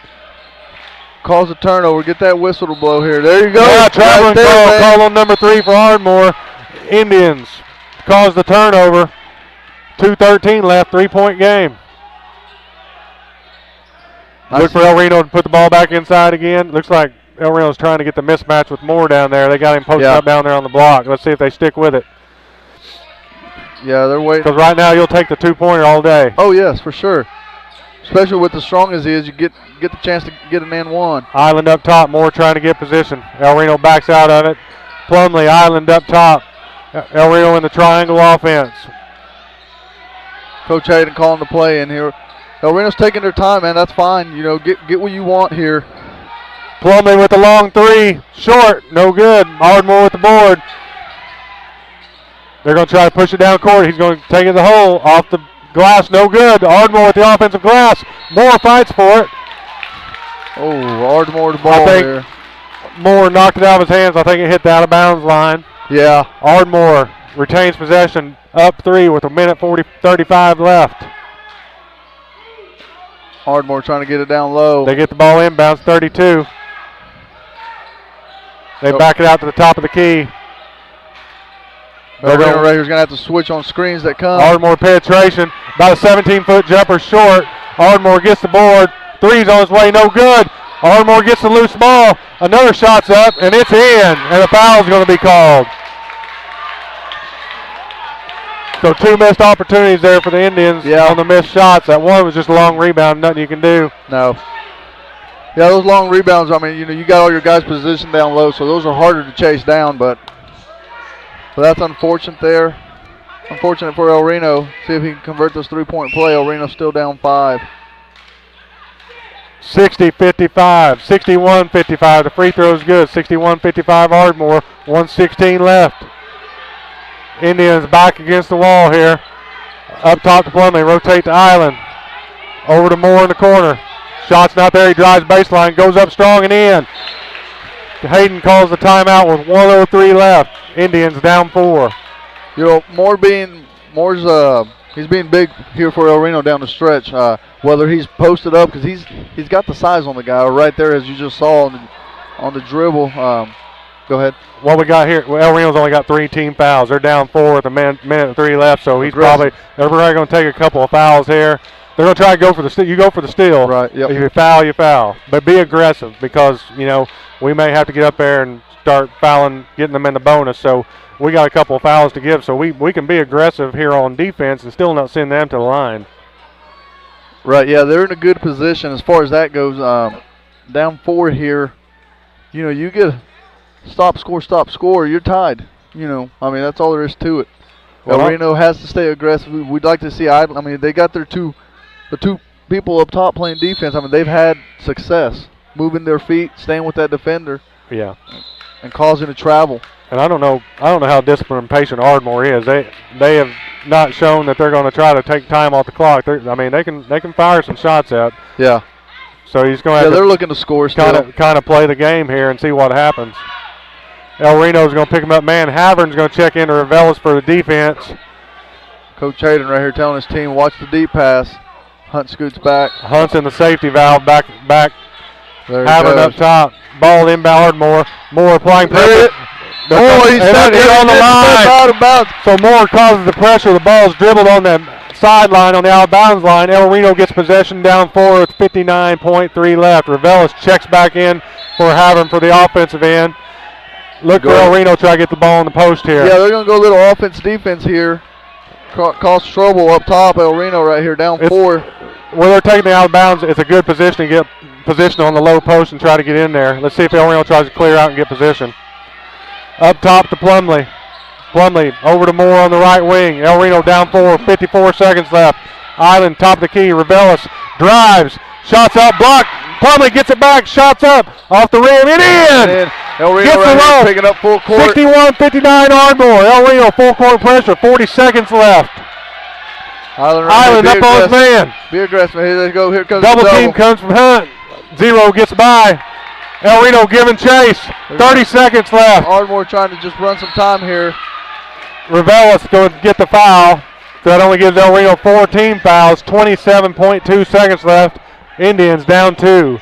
cause a turnover. Get that whistle to blow here. There you go. Yeah, traveling Right there, call on number 3 for Ardmore. Indians caused the turnover. 2:13 left, 3-point game. Look for El Reno to put the ball back inside again. Looks like El Reno's trying to get the mismatch with Moore down there. They got him posted up down there on the block. Let's see if they stick with it. Yeah, they're waiting. Because right now you'll take the 2-pointer all day. Oh, yes, for sure. Especially with as strong as he is, you get the chance to get an and one. Island up top. Moore trying to get position. El Reno backs out of it. Plumley, Island up top. El Reno in the triangle offense. Coach Hayden calling the play in here. El Reno's taking their time, man. That's fine. You know, get what you want here. Plumley with the long 3. Short. No good. Ardmore with the board. They're going to try to push it down court. He's going to take it to the hole. Off the glass. No good. Ardmore with the offensive glass. Moore fights for it. Oh, Ardmore the ball here. Moore knocked it out of his hands. I think it hit the out of bounds line. Yeah. Ardmore retains possession. Up 3 with a minute 35 left. Ardmore trying to get it down low. They get the ball inbounds, 32. They back it out to the top of the key. Right here's going to have to switch on screens that come. Ardmore penetration, about a 17-foot jumper short. Ardmore gets the board. 3's on his way, no good. Ardmore gets the loose ball. Another shot's up, and it's in, and a foul's going to be called. So 2 missed opportunities there for the Indians on the missed shots. That one was just a long rebound, nothing you can do. No. Yeah, those long rebounds, I mean, you know, you got all your guys positioned down low, so those are harder to chase down, but that's unfortunate there. Unfortunate for El Reno. See if he can convert this 3-point play. El Reno's still down 5. 60-55, 61-55. The free throw is good. 61-55 Ardmore. 1:16 left. Indians back against the wall here. Up top to Plumley. Rotate to Island. Over to Moore in the corner. Shot's not there. He drives baseline. Goes up strong and in. Hayden calls the timeout with 1:03 left. Indians down 4. You know, he's being big here for El Reno down the stretch. Whether he's posted up, because he's got the size on the guy right there, as you just saw on the dribble. Go ahead. What we got here, El Reno's only got 3 team fouls. They're down 4 with a minute and 3 left, so they're probably going to take a couple of fouls here. They're going to try to go for the steal. You go for the steal. Right, yep. If you foul, you foul. But be aggressive, because, you know, we may have to get up there and start fouling, getting them in the bonus. So we got a couple of fouls to give, so we can be aggressive here on defense and still not send them to the line. Right, yeah, they're in a good position as far as that goes. Down 4 here. You know, you get stop, score, you're tied. You know, I mean, that's all there is to it. Well, El Reno has to stay aggressive. We'd like to see Idle. I mean, they got the two people up top playing defense. I mean, they've had success moving their feet, staying with that defender. Yeah. And causing a travel. And I don't know how disciplined and patient Ardmore is. They have not shown that they're going to try to take time off the clock. I mean, they can fire some shots out. Yeah. So he's going to have they're looking to score still. Kind of play the game here and see what happens. El Reno's going to pick him up. Man, Havern's going to check into Revelis for the defense. Coach Hayden right here telling his team, watch the deep pass. Hunt scoots back. Hunt's in the safety valve back. There Havern up top. Ball inbound Ardmore. Moore applying pressure. He's on the line. So Moore causes the pressure. The ball's dribbled on the sideline, on the out of bounds line. El Reno gets possession down 4 with 59.3 left. Revelis checks back in for Havern for the offensive end. Look for El Reno try to get the ball in the post here. Yeah, they're going to go a little offense-defense here. Cause trouble up top. El Reno right here down 4. Where they're taking the out of bounds, it's a good position to get position on the low post and try to get in there. Let's see if El Reno tries to clear out and get position. Up top to Plumley. Plumley over to Moore on the right wing. El Reno down 4, 54 seconds left. Island top of the key. Revelis drives. Shots up, blocked. Plumley gets it back. Shots up. Off the rim and in. El Reno right picking up full court. 61-59 Ardmore. El Reno full court pressure. 40 seconds left. Island up on his man. Be aggressive. Here they go. Here comes double team comes from Hunt. Zero gets by. El Reno giving chase. 30 seconds left. Ardmore trying to just run some time here. Revelis going to get the foul. So that only gives El Reno 4 team fouls, 27.2 seconds left. Indians down 2.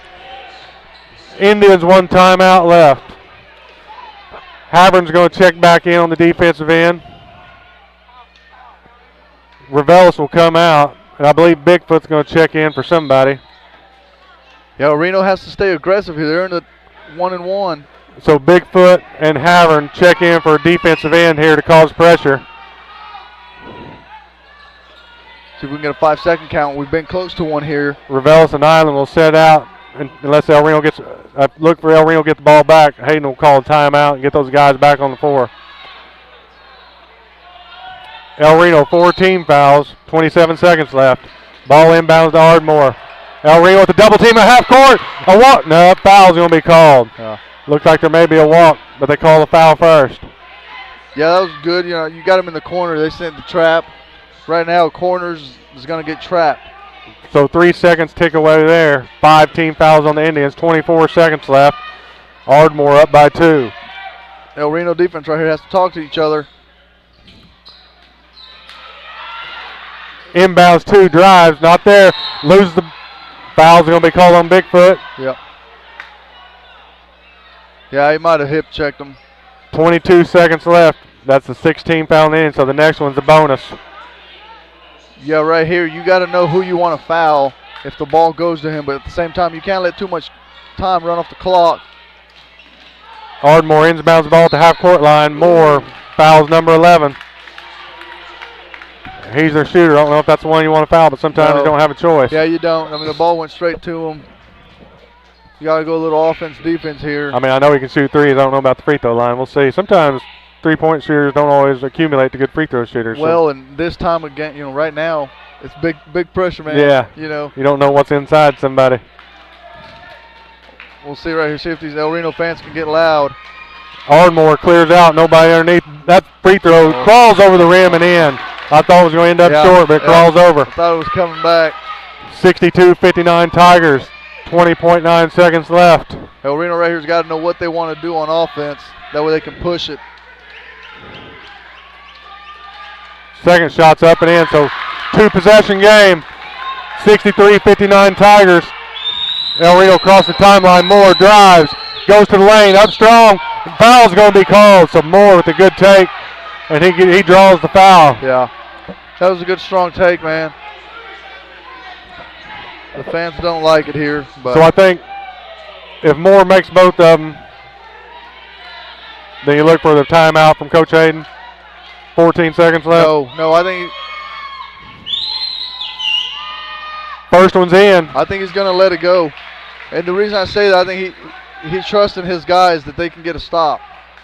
Indians 1 timeout left. Havern's going to check back in on the defensive end. Revelis will come out, and I believe Bigfoot's going to check in for somebody. Yeah, Reno has to stay aggressive here. They're in the 1-1. So Bigfoot and Havern check in for a defensive end here to cause pressure. See if we can get a 5-second count. We've been close to one here. Revelis and Island will set out unless El Reno gets. Look for El Reno to get the ball back. Hayden will call a timeout and get those guys back on the floor. El Reno 4 team fouls, 27 seconds left. Ball inbounds to Ardmore. El Reno with the double team at half court. A walk. No, foul's going to be called. Looks like there may be a walk, but they call the foul first. Yeah, that was good. You know, you got him in the corner. They sent the trap. Right now, corners is going to get trapped. So 3 seconds tick away there. 5 team fouls on the Indians. 24 seconds left. Ardmore up by 2. El Reno defense right here has to talk to each other. Inbounds 2, drives, not there. Loses the foul's going to be called on Bigfoot. Yep. Yeah, he might have hip checked him. 22 seconds left. That's the 16 foul in, so the next one's a bonus. Yeah, right here, you got to know who you want to foul if the ball goes to him, but at the same time, you can't let too much time run off the clock. Ardmore inbounds the ball at the half-court line. Moore fouls number 11. He's their shooter. I don't know if that's the one you want to foul, but sometimes you don't have a choice. Yeah, you don't. I mean, the ball went straight to him. You got to go a little offense-defense here. I mean, I know he can shoot threes. I don't know about the free throw line. We'll see. Sometimes three-point shooters don't always accumulate to good free throw shooters. Well, and this time again, you know, right now, it's big pressure, man. Yeah. You know. You don't know what's inside somebody. We'll see right here. See if these El Reno fans can get loud. Ardmore clears out. Nobody underneath. That free throw crawls over the rim and in. I thought it was going to end up short, but it crawls over. I thought it was coming back. 62-59 Tigers. 20.9 seconds left. El Reno right here's got to know what they want to do on offense. That way they can push it. Second shot's up and in, so 2-possession game. 63-59 Tigers. El Reno across the timeline. Moore drives, goes to the lane, up strong. Foul's going to be called, so Moore with a good take, and he draws the foul. Yeah, that was a good strong take, man. The fans don't like it here. But so I think if Moore makes both of them, then you look for the timeout from Coach Hayden. 14 seconds left. No, I think first one's in. I think he's going to let it go. And the reason I say that, I think he's trusting his guys that they can get a stop.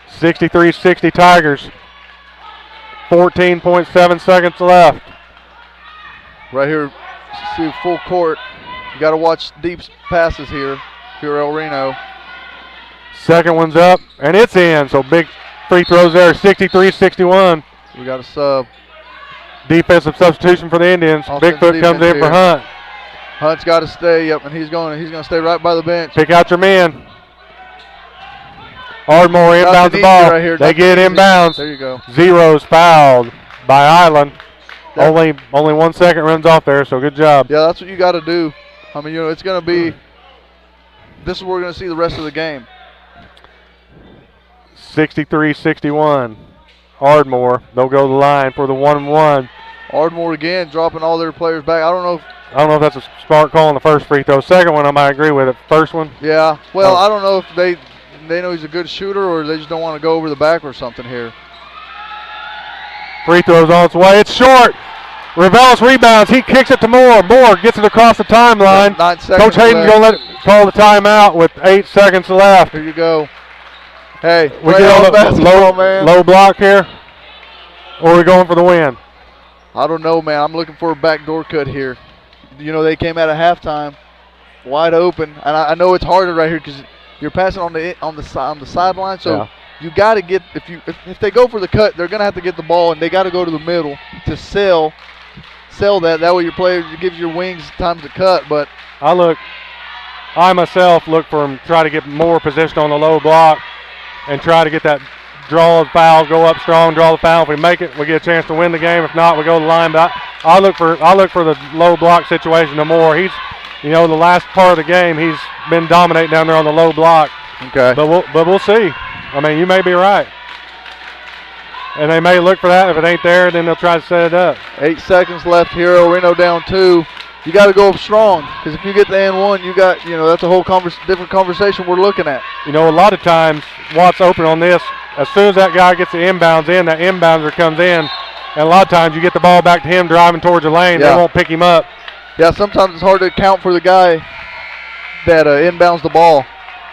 63-60 Tigers. 14.7 seconds left. Right here, see full court. You got to watch deep passes here if you're El Reno. Second one's up, and it's in. So big free throws there, 63-61. We got a sub. Defensive substitution for the Indians. Offensive Bigfoot comes in for Hunt. Hunt's got to stay, yep, and he's going to stay right by the bench. Pick out your man. Ardmore inbounds the ball. Right here. They get inbounds. There you go. Zero's fouled by Island. Only 1 second runs off there, so good job. Yeah, that's what you got to do. I mean, you know, it's going to be, this is where we're going to see the rest of the game. 63-61. Ardmore, they'll go to the line for the 1-1. Ardmore again dropping all their players back. I don't know if that's a smart call on the first free throw. Second one, I might agree with it. First one? Yeah. Well, I don't know if they know he's a good shooter or they just don't want to go over the back or something here. Free throw's on its way. It's short. Revelis rebounds. He kicks it to Moore. Moore gets it across the timeline. 9 seconds Coach Hayden's going to call the timeout with 8 seconds left. Here you go. Hey, we get on the low block here, or are we going for the win? I don't know, man. I'm looking for a backdoor cut here. You know, they came out at halftime wide open, and I know it's harder right here because you're passing on the sideline. So you got to get if they go for the cut, they're gonna have to get the ball, and they got to go to the middle to sell that. That way your player gives your wings time to cut. But I myself look for him, try to get more position on the low block, and try to get that draw the foul, go up strong, draw the foul. If we make it, we get a chance to win the game. If not, we go to the line. But I look for the low block situation no more. He's, the last part of the game, he's been dominating down there on the low block. Okay. But we'll see. I mean, you may be right. And they may look for that. If it ain't there, then they'll try to set it up. 8 seconds left here. Reno down 2. You got to go up strong, because if you get the and one, you got, that's a whole different conversation we're looking at. A lot of times, what's open on this, as soon as that guy gets the inbounds in, that inbounder comes in, and a lot of times you get the ball back to him driving towards the lane. Yeah. They won't pick him up. Yeah, sometimes it's hard to account for the guy that inbounds the ball.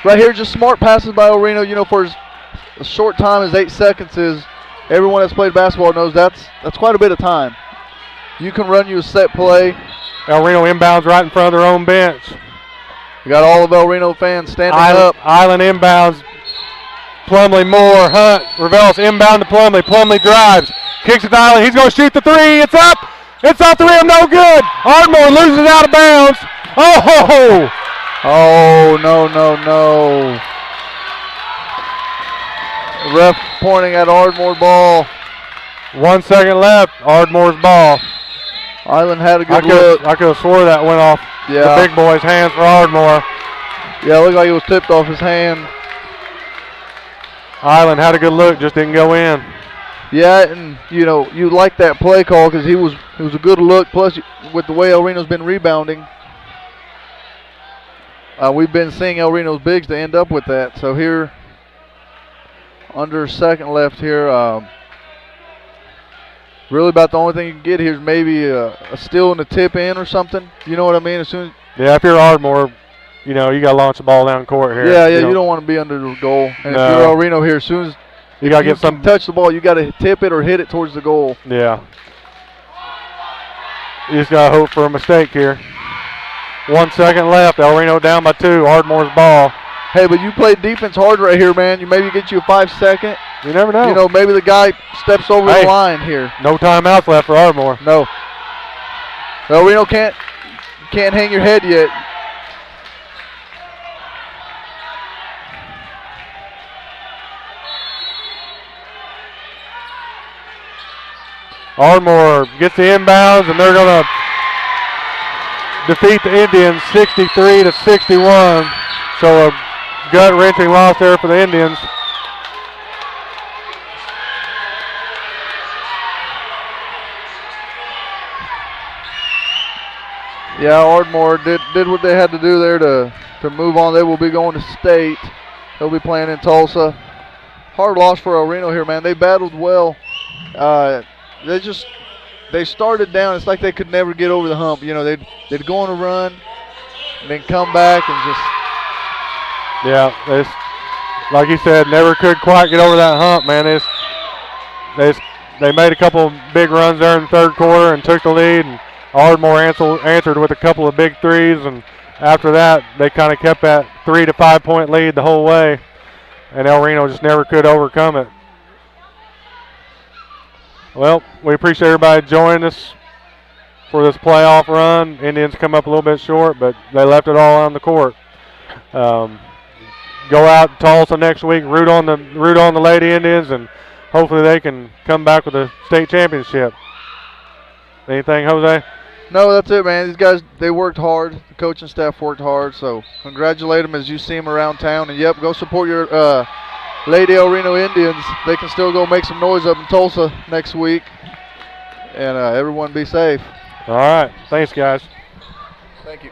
Right here, just smart passes by Reno. For as short time as 8 seconds is, everyone that's played basketball knows that's quite a bit of time. You can run you a set play. El Reno inbounds right in front of their own bench. We got all of El Reno fans standing up. Island inbounds. Plumley, Moore, Hunt, Revelis inbound to Plumley. Plumley drives, kicks it to Island. He's going to shoot the three. It's up. It's off the rim. No good. Ardmore loses it out of bounds. Oh! Oh, no. The ref pointing at Ardmore ball. 1 second left. Ardmore's ball. Island had a good look. I could have swore that went off the big boy's hands for Ardmore. Yeah, it looked like it was tipped off his hand. Island had a good look, just didn't go in. Yeah, and you like that play call because it was a good look. Plus, with the way El Reno's been rebounding, we've been seeing El Reno's bigs to end up with that. So here, under a second left here. Really about the only thing you can get here is maybe a steal and a tip in or something. You know what I mean? As soon as if you're Ardmore, you got to launch the ball down court here. Yeah, you don't want to be under the goal. And if you're El Reno here, as soon as you got to get some touch the ball, you got to tip it or hit it towards the goal. Yeah. You just got to hope for a mistake here. 1 second left. El Reno down by 2. Ardmore's ball. Hey, but you played defense hard right here, man. You maybe get you a 5 second. You never know. Maybe the guy steps over the line here. No timeouts left for Ardmore. No. El Reno can't hang your head yet. Ardmore gets the inbounds, and they're going to defeat the Indians 63-61. So a gut-wrenching loss there for the Indians. Yeah, Ardmore did what they had to do there to move on. They will be going to state. They'll be playing in Tulsa. Hard loss for El Reno here, man. They battled well. They started down. It's like they could never get over the hump. They'd go on a run, and then come back and just. Yeah, like you said, never could quite get over that hump, man. They made a couple big runs there in the third quarter and took the lead. And Ardmore answered with a couple of big threes, and after that, they kind of kept that 3 to 5 point lead the whole way, and El Reno just never could overcome it. Well, we appreciate everybody joining us for this playoff run. Indians come up a little bit short, but they left it all on the court. Go out to Tulsa next week, root on the Lady Indians, and hopefully they can come back with a state championship. Anything, Jose? No, that's it, man. These guys, they worked hard. The coaching staff worked hard, so congratulate them as you see them around town. And, yep, go support your Lady El Reno Indians. They can still go make some noise up in Tulsa next week. And everyone be safe. All right. Thanks, guys. Thank you.